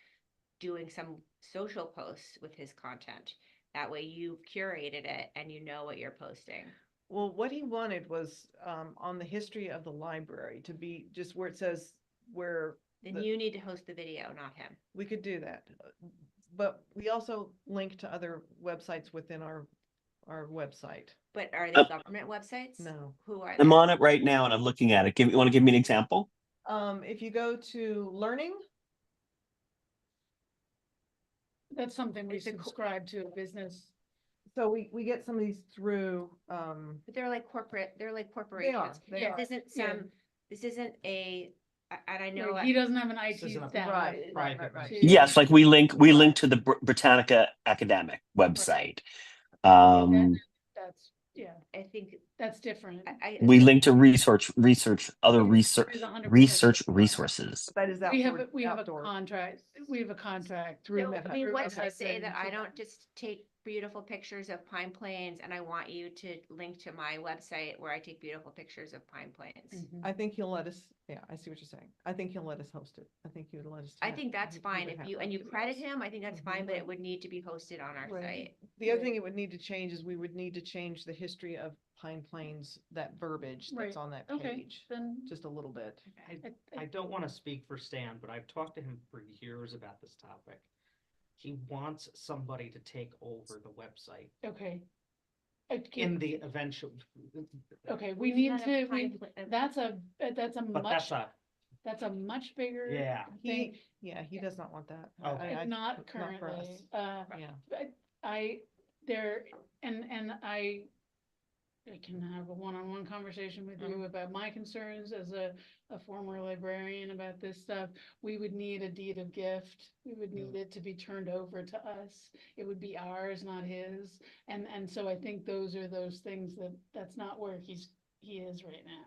Speaker 2: doing some social posts with his content. That way you've curated it and you know what you're posting.
Speaker 3: Well, what he wanted was on the history of the library to be just where it says where
Speaker 2: Then you need to host the video, not him.
Speaker 3: we could do that. But we also link to other websites within our website.
Speaker 2: But are they government websites?
Speaker 3: No.
Speaker 2: Who are
Speaker 5: I'm
Speaker 2: they?
Speaker 5: on it right now and I'm looking at it. You want to give me an example?
Speaker 3: If you go to learning,
Speaker 1: That's something we
Speaker 2: It's a
Speaker 1: subscribe to, a business.
Speaker 3: so we get some of these through
Speaker 2: But they're like corporations.
Speaker 3: they
Speaker 1: Yeah.
Speaker 3: are.
Speaker 2: This isn't and I know.
Speaker 1: He doesn't have an
Speaker 6: This
Speaker 1: IT
Speaker 6: isn't a
Speaker 1: staff.
Speaker 6: private
Speaker 1: to-
Speaker 6: website.
Speaker 5: Yes, like we link to the Britannica academic website.
Speaker 1: That's, yeah,
Speaker 2: I think
Speaker 1: that's different.
Speaker 5: We link to other
Speaker 1: It
Speaker 5: research
Speaker 1: is 100%
Speaker 5: resources.
Speaker 3: That is
Speaker 1: We have,
Speaker 3: outdoor.
Speaker 1: we have a
Speaker 3: outdoor.
Speaker 1: contract
Speaker 3: Through
Speaker 2: So,
Speaker 3: Meta.
Speaker 2: I mean,
Speaker 3: through
Speaker 2: what's to
Speaker 3: Meta.
Speaker 2: say that I don't just take beautiful pictures of Pine Plains and I want you to link to my website where I take beautiful pictures of Pine Plains?
Speaker 1: Mhm.
Speaker 3: I think he'll let us, yeah, I see what you're saying. I think he'll let us host it. I think he would let us.
Speaker 2: I
Speaker 3: do
Speaker 2: think
Speaker 3: that.
Speaker 2: that's
Speaker 3: He
Speaker 2: fine
Speaker 3: would have
Speaker 2: and you
Speaker 3: to.
Speaker 2: credit him, I think that's fine, but it
Speaker 3: Right.
Speaker 2: would need to be hosted on our
Speaker 1: Right.
Speaker 2: site.
Speaker 3: The other
Speaker 1: Right.
Speaker 3: thing it would need to change is we would need to change the history of Pine Plains, that verbiage that's
Speaker 1: Right.
Speaker 3: on that
Speaker 1: Okay,
Speaker 3: page,
Speaker 1: then.
Speaker 3: just a little bit.
Speaker 6: I don't want to speak for Stan, but I've talked to him for years about this topic. He wants somebody to take over the website
Speaker 1: Okay.
Speaker 6: in the eventual.
Speaker 1: Okay, we
Speaker 2: We've
Speaker 1: need
Speaker 2: done a
Speaker 1: to,
Speaker 2: Pine Pla-
Speaker 1: that's a
Speaker 6: But
Speaker 1: that's a much bigger
Speaker 6: yeah.
Speaker 1: thing.
Speaker 3: He does not want that.
Speaker 6: Okay.
Speaker 1: Not
Speaker 3: for
Speaker 1: currently.
Speaker 3: us. Yeah.
Speaker 1: I can have a one-on-one conversation with you about my concerns as a former librarian about this stuff. We would need a deed of gift. We would need it to be turned over to us. It would be ours, not his. And so I think those are those things that's not where he is right now.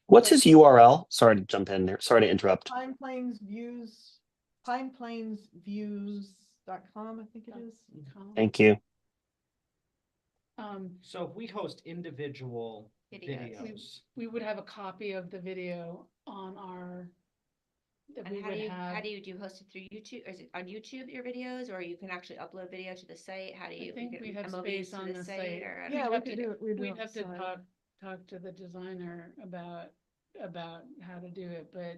Speaker 5: What's his URL? Sorry to jump in there. Sorry to interrupt.
Speaker 3: Pine Plains Views, PinePlainsViews.com, I think it is.
Speaker 5: Thank you.
Speaker 6: So if we host individual
Speaker 2: Videos.
Speaker 6: videos,
Speaker 1: we would have a copy of the video on our. That we
Speaker 2: And how
Speaker 1: would
Speaker 2: do you,
Speaker 1: have.
Speaker 2: how do you host it through YouTube? Or is it on YouTube, your videos, or you can actually upload video to the site? How do you?
Speaker 1: think
Speaker 2: you
Speaker 1: we
Speaker 2: can
Speaker 1: have
Speaker 2: MOVs
Speaker 1: space
Speaker 2: to
Speaker 1: on the site.
Speaker 2: or I don't
Speaker 3: Yeah,
Speaker 2: know.
Speaker 3: we
Speaker 1: have
Speaker 3: could
Speaker 1: to-
Speaker 3: do it. We do
Speaker 1: We'd
Speaker 3: it
Speaker 1: have to
Speaker 3: outside.
Speaker 1: talk to the designer about how to do it, but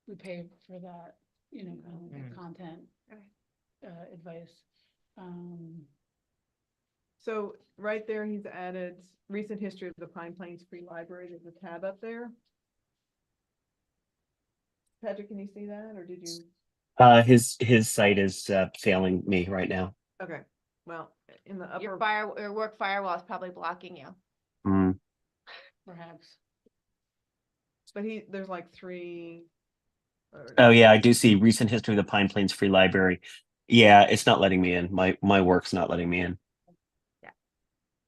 Speaker 1: we pay for that, kind of like
Speaker 6: Mm.
Speaker 1: content.
Speaker 2: Okay.
Speaker 1: Advice.
Speaker 3: So right there, he's added recent history of the Pine Plains Free Library. There's a tab up there. Patrick, can you see that, or did you?
Speaker 5: His site is failing me right now.
Speaker 3: Okay, well, in the
Speaker 2: Your
Speaker 3: upper,
Speaker 2: your work firewall is probably blocking you.
Speaker 5: Mm.
Speaker 1: Perhaps.
Speaker 3: but there's like three.
Speaker 5: Oh yeah, I do see recent history of the Pine Plains Free Library. Yeah, it's not letting me in. My work's not letting me in.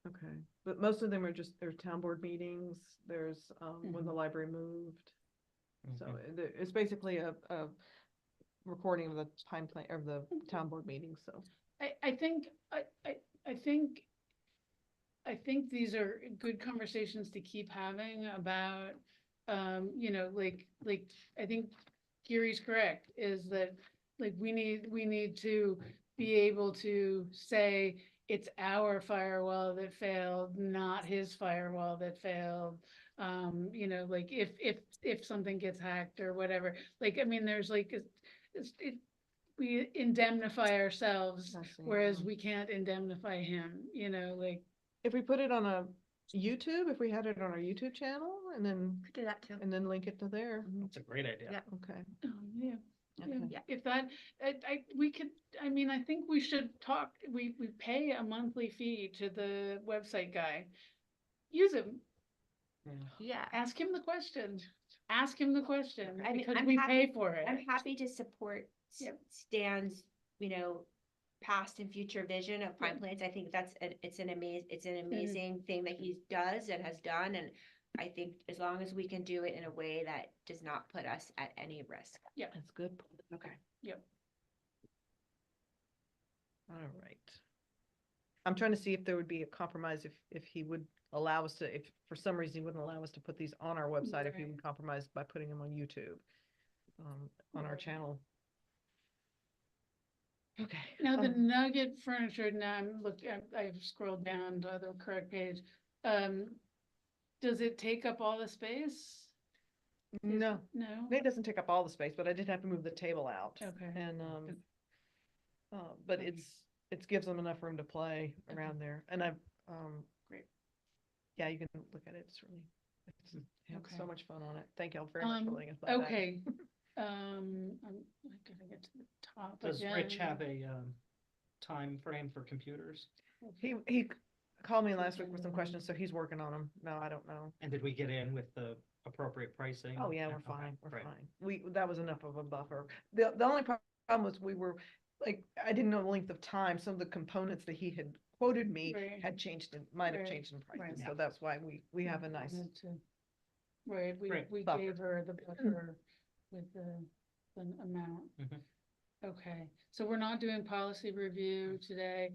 Speaker 3: Okay, but most of them are just, there's town board meetings, there's, when the library moved. So
Speaker 6: Mhm.
Speaker 3: it's basically a recording of the Pine Plain, of the town board meetings, so.
Speaker 1: I think, I think these are good conversations to keep having about, like, I think Gary's correct, is that, like, we need to be able to say it's our firewall that failed, not his firewall that failed. Like if something gets hacked or whatever, like, I mean, there's like, we indemnify ourselves, whereas we can't indemnify him, like.
Speaker 3: If we put it on a YouTube, if we had it on our YouTube channel and then,
Speaker 2: Could do that too.
Speaker 3: and then link it to there,
Speaker 6: That's a great idea.
Speaker 2: Yeah.
Speaker 3: okay.
Speaker 1: Yeah.
Speaker 3: Okay.
Speaker 2: Yeah.
Speaker 1: If that, we could, I mean, I think we should talk, we pay a monthly fee to the website guy. Use him,
Speaker 2: Yeah.
Speaker 1: ask him the question,
Speaker 2: I mean,
Speaker 1: because
Speaker 2: I'm
Speaker 1: we
Speaker 2: happy-
Speaker 1: pay for it.
Speaker 2: I'm happy to support
Speaker 1: Yep.
Speaker 2: Stan's, past and future vision of Pine Plains. I think it's an amazing thing that he does and has done. And I think as long as we can do it in a way that does not put us at any risk.
Speaker 3: That's good.
Speaker 2: Okay.
Speaker 3: All right. I'm trying to see if there would be a compromise if he would allow us to, if for some reason he wouldn't allow us to put these on our website, if he
Speaker 1: Right.
Speaker 3: would compromise by putting them on YouTube, on our
Speaker 1: Right.
Speaker 3: channel. Okay.
Speaker 1: Now the Nugget furniture, now I've scrolled down to the correct page. Does it take up all the space?
Speaker 3: No,
Speaker 1: No?
Speaker 3: it doesn't take up all the space, but I did have to move the table out.
Speaker 1: Okay.
Speaker 3: And, but
Speaker 1: Okay.
Speaker 3: it gives them enough room to play around there, and I've,
Speaker 1: Great.
Speaker 3: yeah, you can look at it, it's really, I have
Speaker 1: Okay.
Speaker 3: so much fun on it. Thank y'all very much for letting us buy that.
Speaker 1: Okay. I'm gonna get to the top
Speaker 6: Does
Speaker 1: again.
Speaker 6: Rich have a time frame for computers?
Speaker 3: He called me last week with some questions, so he's working on them. No, I don't know.
Speaker 6: And did we get in with the appropriate pricing?
Speaker 3: Oh, yeah, we're
Speaker 6: Okay,
Speaker 3: fine, we're
Speaker 6: great.
Speaker 3: fine. That was enough of a buffer. The only problem was we were, like, I didn't know the length of time. Some of the components that he had quoted me
Speaker 1: Right.
Speaker 3: had changed, might have
Speaker 1: Right,
Speaker 3: changed in
Speaker 1: right.
Speaker 3: prices, so that's why we have a nice.
Speaker 1: Right,
Speaker 6: Great.
Speaker 1: we
Speaker 3: Buffer.
Speaker 1: gave her the buffer with the amount.
Speaker 6: Mhm.
Speaker 1: Okay, so we're not doing policy review today.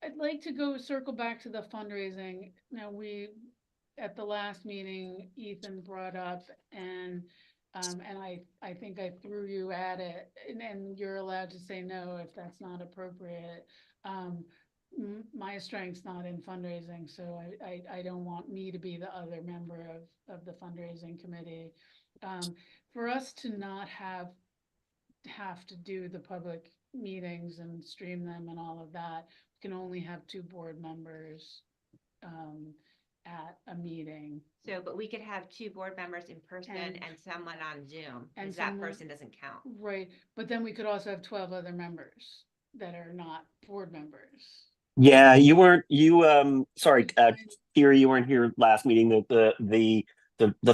Speaker 1: I'd like to circle back to the fundraising. Now, at the last meeting, Ethan brought up and I think I threw you at it, and you're allowed to say no if that's not appropriate. My strength's not in fundraising, so I don't want me to be the other member of the fundraising committee. For us to not have to do the public meetings and stream them and all of that, we can only have 2 board members at a meeting.
Speaker 2: So, but we could have 2 board members in person
Speaker 1: And-
Speaker 2: and someone on Zoom,
Speaker 1: and
Speaker 2: because that
Speaker 1: someone-
Speaker 2: person doesn't count.
Speaker 1: Right, but then we could also have 12 other members that are not board members.
Speaker 5: Yeah, you weren't. Sorry, Kira, you weren't here last meeting. The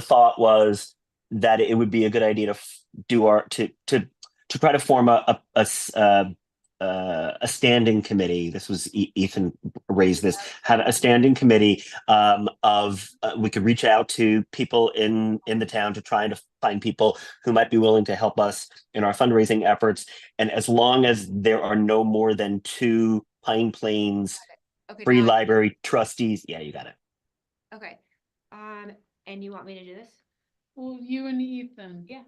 Speaker 5: thought was that it would be a good idea to do to try to form a standing committee. This was Ethan raised this. Have a standing committee of we could reach out to people in the town to try to find people who might be willing to help us in our fundraising efforts. And as long as there are no more than 2 Pine Plains
Speaker 2: Okay.
Speaker 5: free
Speaker 2: Todd?
Speaker 5: library trustees. Yeah, you got it.
Speaker 2: Okay, and you want me to do this?
Speaker 1: Well, you and Ethan.
Speaker 2: Yeah.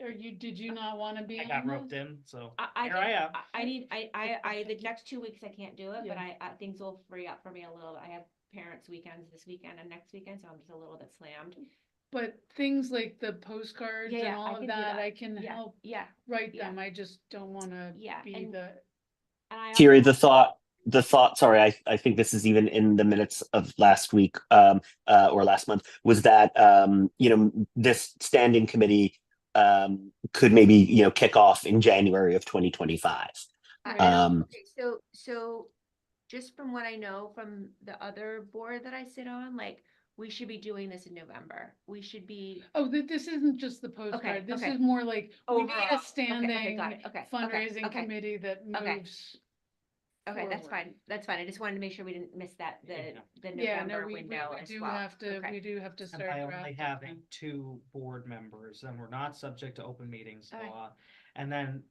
Speaker 1: Or did you not want to be
Speaker 6: I got
Speaker 1: on
Speaker 6: roped
Speaker 1: this?
Speaker 6: in, so
Speaker 2: I
Speaker 6: here I am.
Speaker 2: I need, the next 2 weeks I can't do it, but
Speaker 1: Yeah.
Speaker 2: things will free up for me a little bit. I have parents' weekends this weekend and next weekend, so I'm just a little bit slammed.
Speaker 1: But things like the postcards
Speaker 2: Yeah,
Speaker 1: and
Speaker 2: yeah, I
Speaker 1: all
Speaker 2: can
Speaker 1: of
Speaker 2: do
Speaker 1: that,
Speaker 2: that.
Speaker 1: I can
Speaker 2: Yeah,
Speaker 1: help
Speaker 2: yeah,
Speaker 1: write
Speaker 2: yeah.
Speaker 1: them. I just don't want to
Speaker 2: Yeah,
Speaker 1: be
Speaker 2: and-
Speaker 1: the.
Speaker 2: and I
Speaker 5: Thierry,
Speaker 2: also-
Speaker 5: the thought, sorry, I think this is even in the minutes of last week, or last month, was that, this standing committee, could maybe, kick off in January of 2025.
Speaker 2: I-
Speaker 5: Um,
Speaker 2: Okay, so just from what I know from the other board that I sit on, like, we should be doing this in November. We should be,
Speaker 1: Oh, this isn't just the postcard. This
Speaker 2: okay.
Speaker 1: is more like we need
Speaker 2: Overall.
Speaker 1: a
Speaker 2: Okay,
Speaker 1: standing
Speaker 2: got it. Okay,
Speaker 1: fundraising
Speaker 2: okay.
Speaker 1: committee that
Speaker 2: Okay.
Speaker 1: moves.
Speaker 2: Okay, that's
Speaker 1: forward.
Speaker 2: fine. That's fine. I just wanted to make sure we didn't miss that,
Speaker 6: Yeah.
Speaker 2: the
Speaker 1: Yeah, no,
Speaker 2: November
Speaker 1: we
Speaker 2: window as
Speaker 1: do
Speaker 2: well.
Speaker 1: have to,
Speaker 2: Okay.
Speaker 1: we do have to
Speaker 6: And
Speaker 1: start.
Speaker 6: by only
Speaker 1: drafting
Speaker 6: having
Speaker 1: them.
Speaker 6: 2 board members, and we're not subject to open meetings
Speaker 2: Okay.
Speaker 6: law. And then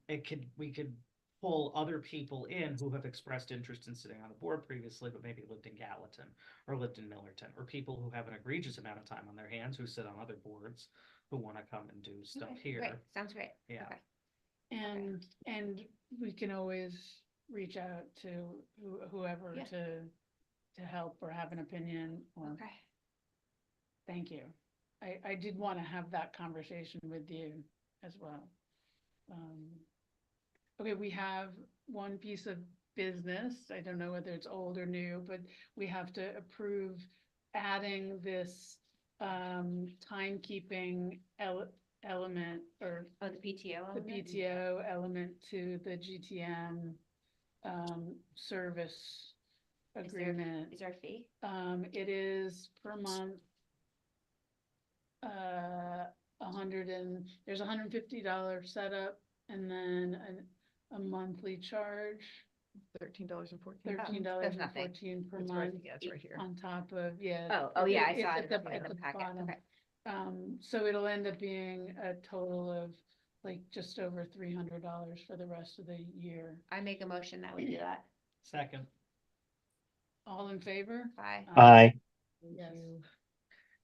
Speaker 6: we could pull other people in who have expressed interest in sitting on the board previously, but maybe lived in Gallatin or lived in Millerton, or people who have an egregious amount of time on their hands who sit on other boards who want to come and do stuff
Speaker 2: Okay,
Speaker 6: here.
Speaker 2: great. Sounds great.
Speaker 6: Yeah.
Speaker 2: Okay.
Speaker 1: And we can always reach out to whoever
Speaker 2: Yeah.
Speaker 1: to help or have an opinion or.
Speaker 2: Okay.
Speaker 1: Thank you. I did want to have that conversation with you as well. Okay, we have one piece of business. I don't know whether it's old or new, but we have to approve adding this timekeeping element or
Speaker 2: Oh, the PTO.
Speaker 1: the
Speaker 2: element?
Speaker 1: PTO element to the GTM service
Speaker 2: Is there-
Speaker 1: agreement.
Speaker 2: Is there a fee?
Speaker 1: It is per month. There's $150 setup and then a monthly charge,
Speaker 3: $13.14.
Speaker 2: nothing.
Speaker 1: per
Speaker 3: It's right,
Speaker 1: month
Speaker 3: yeah, it's right here.
Speaker 1: on top of, yeah.
Speaker 2: Oh, yeah, I
Speaker 1: it's
Speaker 2: saw
Speaker 1: at
Speaker 2: it
Speaker 1: the-
Speaker 2: in
Speaker 1: at
Speaker 2: the
Speaker 1: the
Speaker 2: packet.
Speaker 1: bottom.
Speaker 2: Okay.
Speaker 1: So it'll end up being a total of like just over $300 for the rest of the year.
Speaker 2: I make a motion that we do that.
Speaker 6: Second,
Speaker 1: All in favor?
Speaker 2: Bye.
Speaker 5: Aye.
Speaker 1: Yes,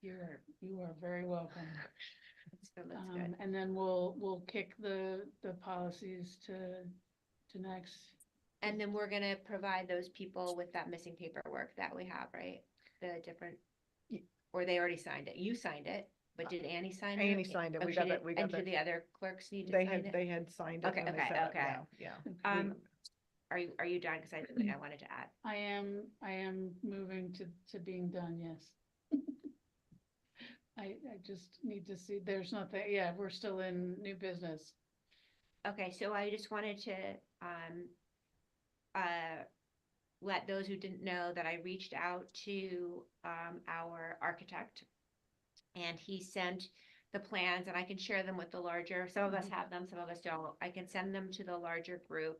Speaker 1: you are very welcome.
Speaker 2: That's good, that's good.
Speaker 1: And then we'll kick the policies to next.
Speaker 2: And then we're gonna provide those people with that missing paperwork that we have, right? The different, or they already signed it. You signed it, but did Annie sign it?
Speaker 3: Annie signed it.
Speaker 2: Oh,
Speaker 3: We
Speaker 2: she
Speaker 3: got that-
Speaker 2: did?
Speaker 3: we got
Speaker 2: And
Speaker 3: that.
Speaker 2: did the other clerks need to
Speaker 3: They
Speaker 2: sign it?
Speaker 3: had signed it
Speaker 2: Okay,
Speaker 3: and they
Speaker 2: okay,
Speaker 3: set up,
Speaker 2: okay.
Speaker 3: yeah.
Speaker 2: Are you done? Cause I have something I wanted to add.
Speaker 1: I am moving to being done, yes. I just need to see, there's nothing, yeah, we're still in new business.
Speaker 2: Okay, so I just wanted to, let those who didn't know that I reached out to, our architect. And he sent the plans and I can share them with the larger, some of us have them, some of us don't. I can send them to the larger group.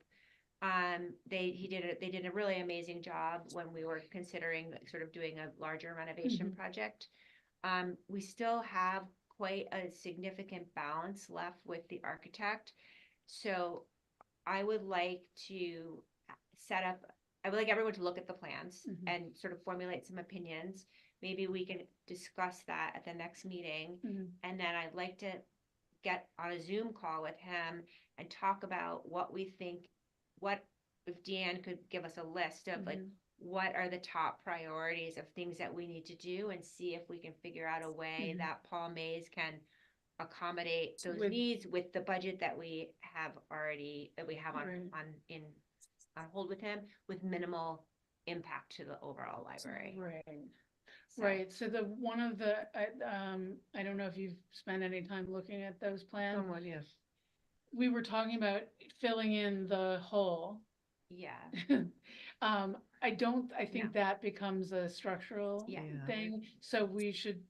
Speaker 2: They did a really amazing job when we were considering sort of doing a larger renovation project. We still have quite a significant balance left with the architect. So I would like to I would like everyone to look at the plans
Speaker 1: Mhm.
Speaker 2: and sort of formulate some opinions. Maybe we can discuss that at the next meeting.
Speaker 1: Mhm.
Speaker 2: And then I'd like to get on a Zoom call with him and talk about what we think, if Deanne could give us a list of like,
Speaker 1: Mhm.
Speaker 2: what are the top priorities of things that we need to do and see if we can figure out a way
Speaker 1: Mhm.
Speaker 2: that Paul Mays can accommodate those
Speaker 1: With-
Speaker 2: needs with the budget that we have already, that we have
Speaker 1: Right.
Speaker 2: on hold with him with minimal impact to the overall library.
Speaker 1: Right.
Speaker 2: So-
Speaker 1: Right, so I don't know if you've spent any time looking at those plans.
Speaker 3: Someone, yes.
Speaker 1: We were talking about filling in the hole.
Speaker 2: Yeah,
Speaker 1: I think
Speaker 2: No.
Speaker 1: that becomes a structural
Speaker 2: Yeah.
Speaker 3: Yeah.
Speaker 1: thing, so we should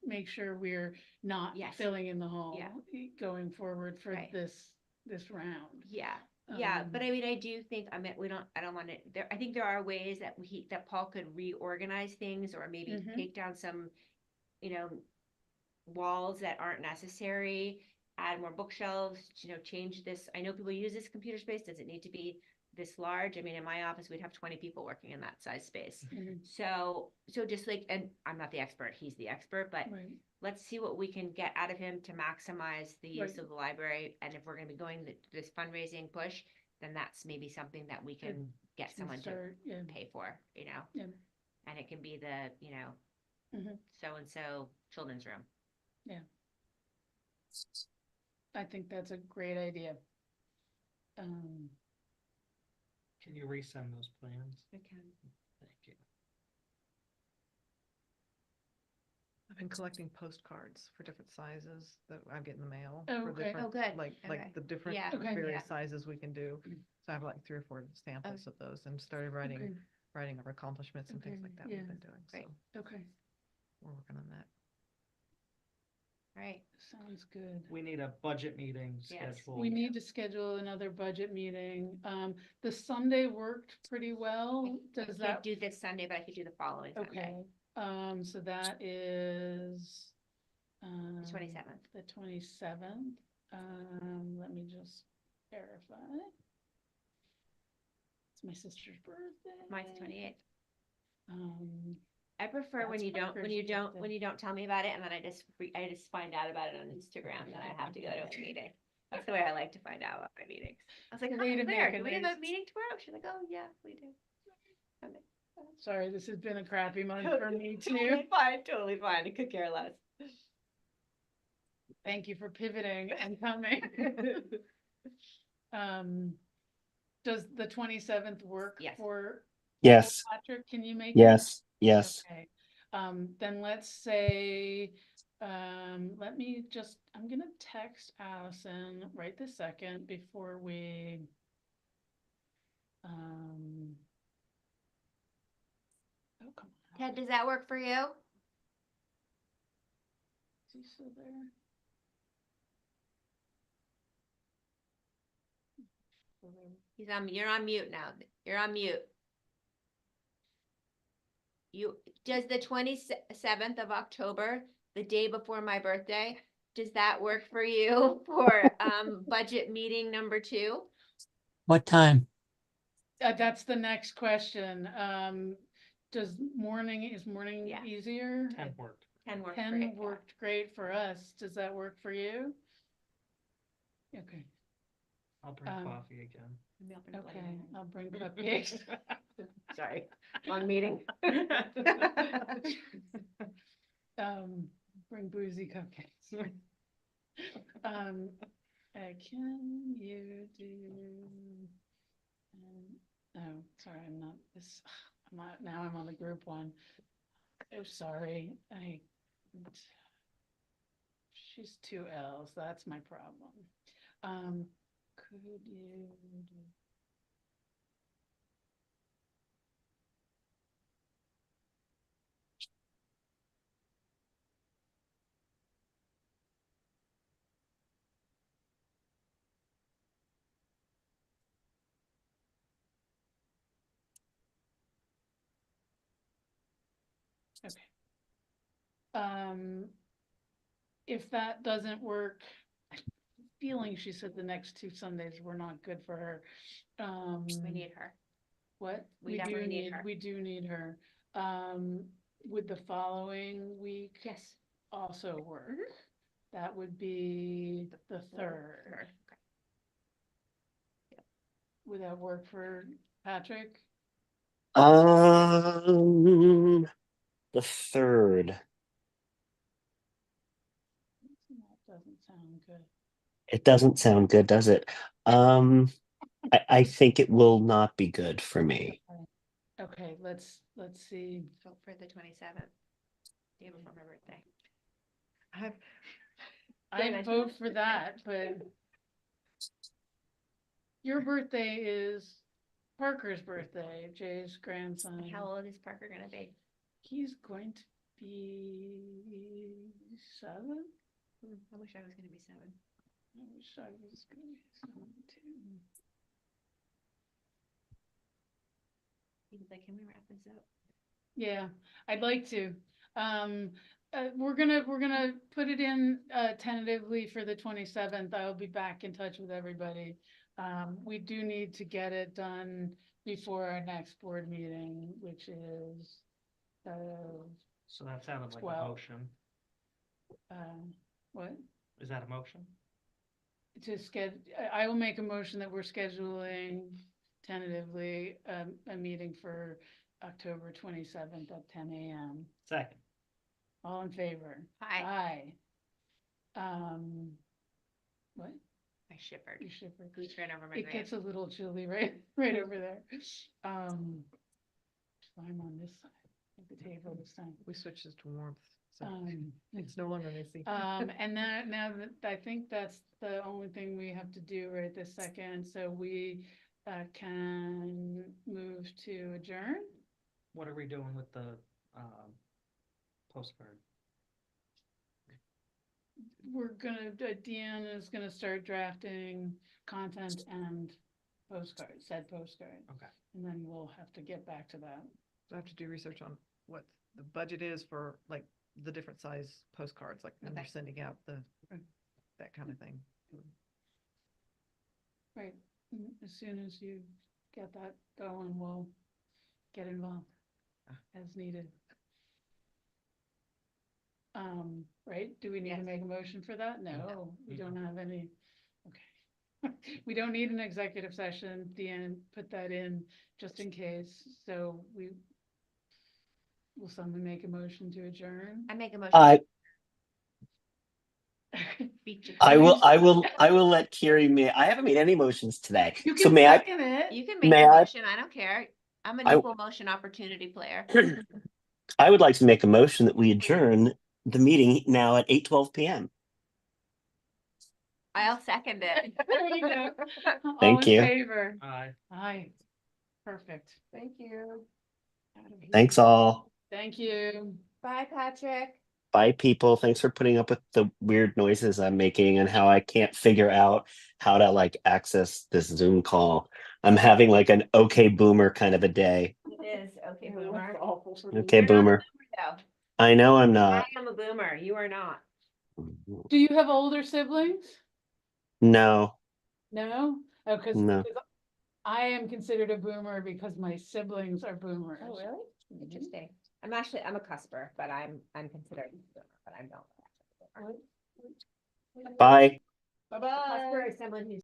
Speaker 1: make sure we're not
Speaker 2: Yes.
Speaker 1: filling in the hole
Speaker 2: Yeah.
Speaker 1: going forward for
Speaker 2: Right.
Speaker 1: this round.
Speaker 2: yeah. Yeah, but
Speaker 1: Um,
Speaker 2: I mean, I do think, I don't want to, I think there are ways that Paul could reorganize things or maybe
Speaker 1: Mhm.
Speaker 2: take down some, walls that aren't necessary, add more bookshelves, change this. I know people use this computer space. Does it need to be this large, I mean, in my office, we'd have 20 people working in that size space.
Speaker 1: Mhm.
Speaker 2: So just like, and I'm not the expert, he's the expert, but
Speaker 1: Right,
Speaker 2: let's see what we can get out of him to maximize the use
Speaker 1: Right.
Speaker 2: of the library. And if we're gonna be going this fundraising push, then that's maybe something that we can get
Speaker 1: can
Speaker 2: someone to
Speaker 1: start, yeah,
Speaker 2: pay for, you know?
Speaker 1: Yeah.
Speaker 2: And it can be the, you know,
Speaker 1: Mhm.
Speaker 2: so-and-so children's room.
Speaker 1: I think that's a great idea. Um,
Speaker 6: Can you resend those plans?
Speaker 2: We can.
Speaker 6: Thank you.
Speaker 3: I've been collecting postcards for different sizes that I get in the mail.
Speaker 1: Oh,
Speaker 3: for
Speaker 1: okay.
Speaker 3: different-
Speaker 2: Oh, good.
Speaker 3: Like
Speaker 2: Okay.
Speaker 3: the different
Speaker 2: Yeah.
Speaker 1: Okay.
Speaker 3: various
Speaker 2: Yeah.
Speaker 3: sizes we can do. So I have like 3 or 4 samples of those and started
Speaker 1: okay,
Speaker 3: writing our accomplishments and things
Speaker 1: Okay,
Speaker 3: like that
Speaker 1: yeah.
Speaker 3: we've been doing. So
Speaker 2: Great.
Speaker 1: okay,
Speaker 3: we're working on that.
Speaker 2: All right.
Speaker 1: sounds good.
Speaker 6: We need a budget meeting
Speaker 2: Yes.
Speaker 6: scheduled.
Speaker 1: We need to schedule another budget meeting. The Sunday worked pretty well.
Speaker 2: I
Speaker 1: Does
Speaker 2: can't
Speaker 1: that,
Speaker 2: do this Sunday, but I could do the following Sunday,
Speaker 1: okay, so that is.
Speaker 2: the 27th.
Speaker 1: The 27th. Let me just verify. It's my sister's birthday.
Speaker 2: Mine's the 28th.
Speaker 1: Um,
Speaker 2: I prefer when
Speaker 1: That's
Speaker 2: you don't,
Speaker 1: Parker's birthday.
Speaker 2: when you don't tell me about it and then I just find out about it on Instagram, then I have to go to a meeting. That's the way I like to find out about my meetings. I was like,
Speaker 1: Way
Speaker 2: oh,
Speaker 1: to
Speaker 2: Claire,
Speaker 1: make
Speaker 2: do
Speaker 1: a
Speaker 2: we have a
Speaker 1: nice-
Speaker 2: meeting tomorrow? She's like, oh, yeah, we do. Okay.
Speaker 1: sorry, this has been a crappy month for me too.
Speaker 2: Totally fine. I could care less.
Speaker 1: Thank you for pivoting and coming. Does the 27th work
Speaker 2: Yes.
Speaker 1: for
Speaker 5: Yes,
Speaker 1: Patrick? Can you make it?
Speaker 5: yes, yes.
Speaker 1: Okay, then let's say, let me just, I'm gonna text Allison right this second before we. Oh, come on.
Speaker 2: Ted, does that work for you?
Speaker 1: Is he still there? Still there?
Speaker 2: You're on mute now. You're on mute. Does the 27th of October, the day before my birthday, does that work for you for, budget meeting number 2?
Speaker 7: What time?
Speaker 1: That's the next question. Is morning
Speaker 2: Yeah.
Speaker 1: easier?
Speaker 6: 10 worked.
Speaker 2: 10 works
Speaker 1: 10
Speaker 2: great.
Speaker 1: worked great for us. Does that work for you? Okay,
Speaker 6: I'll bring
Speaker 1: Um,
Speaker 6: coffee again.
Speaker 1: okay, I'll bring cupcakes.
Speaker 2: Sorry, long meeting.
Speaker 1: Bring boozy cupcakes. Can you do? Oh, sorry, I'm not this, now I'm on the group one. Oh, sorry, she's 2 L's, that's my problem. Could you do? Okay. If that doesn't work, I'm feeling she said the next 2 Sundays were not good for her.
Speaker 2: We need her.
Speaker 1: What?
Speaker 2: we definitely need her.
Speaker 1: We do need her. Would the following week
Speaker 2: Yes.
Speaker 1: also work? That would be the 3rd. Would that work for Patrick?
Speaker 5: The 3rd.
Speaker 1: That doesn't sound good.
Speaker 5: It doesn't sound good, does it? I think it will not be good for me.
Speaker 1: Okay, let's see.
Speaker 2: Vote for the 27th. Day before my birthday.
Speaker 1: I
Speaker 2: nice.
Speaker 1: vote for that, but your birthday is Parker's birthday, Jay's grandson.
Speaker 2: How old is Parker gonna be?
Speaker 1: He's going to be 7.
Speaker 2: I wish I was gonna be 7.
Speaker 1: I wish I was going to be 7 too.
Speaker 2: He was like, can we wrap this up?
Speaker 1: Yeah, I'd like to. We're gonna put it in tentatively for the 27th. I'll be back in touch with everybody. We do need to get it done before our next board meeting, which is,
Speaker 6: So that sounded like a
Speaker 1: 12.
Speaker 6: motion.
Speaker 1: what?
Speaker 6: Is that a motion?
Speaker 1: To I will make a motion that we're scheduling tentatively, a meeting for October 27th at 10 a.m.
Speaker 6: Second.
Speaker 1: All in favor?
Speaker 2: Aye.
Speaker 1: What?
Speaker 2: I shivered.
Speaker 1: You shivered.
Speaker 2: Goose ran over my
Speaker 1: It
Speaker 2: grave.
Speaker 1: gets a little chilly right over there. I'm on this side of the table this time.
Speaker 3: We switched this to warmth, so
Speaker 1: Um,
Speaker 3: it's no longer an AC.
Speaker 1: and now that I think that's the only thing we have to do right this second, so we can move to adjourn.
Speaker 6: What are we doing with the postcard?
Speaker 1: We're gonna, Deanna is gonna start drafting content and said postcard.
Speaker 6: Okay.
Speaker 1: And then we'll have to get back to that.
Speaker 3: I have to do research on what the budget is for like the different size postcards, like when they're
Speaker 2: Okay.
Speaker 3: sending out that kind of thing.
Speaker 1: Right, as soon as you get that going, we'll get involved as needed. Right, do we need to
Speaker 2: Yes.
Speaker 1: make a motion for that? No, we
Speaker 6: we
Speaker 1: don't have any, okay. We don't need an executive session, Deanne put that in just in case, so will someone make a motion to adjourn?
Speaker 2: I make a motion.
Speaker 5: I
Speaker 2: Beat you.
Speaker 5: I will let Kiri I haven't made any motions today.
Speaker 1: You
Speaker 5: So
Speaker 1: can
Speaker 5: may I
Speaker 1: second it.
Speaker 2: You can make
Speaker 5: May
Speaker 2: a
Speaker 5: I-
Speaker 2: motion. I don't care. I'm an
Speaker 5: I-
Speaker 2: equal motion opportunity player.
Speaker 5: I would like to make a motion that we adjourn the meeting now at 8:12 p.m.
Speaker 2: I'll second it.
Speaker 1: There you go. All
Speaker 5: Thank
Speaker 1: in
Speaker 5: you.
Speaker 1: favor?
Speaker 6: Aye.
Speaker 1: Aye. Perfect.
Speaker 4: Thank you.
Speaker 1: Out of here.
Speaker 5: Thanks all.
Speaker 1: Thank you.
Speaker 2: Bye, Patrick.
Speaker 5: Bye, people. Thanks for putting up with the weird noises I'm making and how I can't figure out how to like access this Zoom call. I'm having like an okay boomer kind of a day.
Speaker 2: It is. Okay,
Speaker 3: Yeah,
Speaker 2: boomer.
Speaker 3: that's awful for me.
Speaker 5: Okay,
Speaker 2: You're not a
Speaker 5: boomer.
Speaker 2: though.
Speaker 5: I know I'm
Speaker 2: I
Speaker 5: not.
Speaker 2: am a boomer. You are not.
Speaker 1: Do you have older siblings?
Speaker 5: No,
Speaker 1: No? Oh,
Speaker 5: No.
Speaker 1: I am considered a boomer because my siblings are boomers.
Speaker 2: Oh, really?
Speaker 1: Mhm.
Speaker 2: Interesting. I'm a cusper, but I'm considered a boomer, but I'm not.
Speaker 5: bye.
Speaker 3: Bye-bye.
Speaker 2: Cusper is someone who's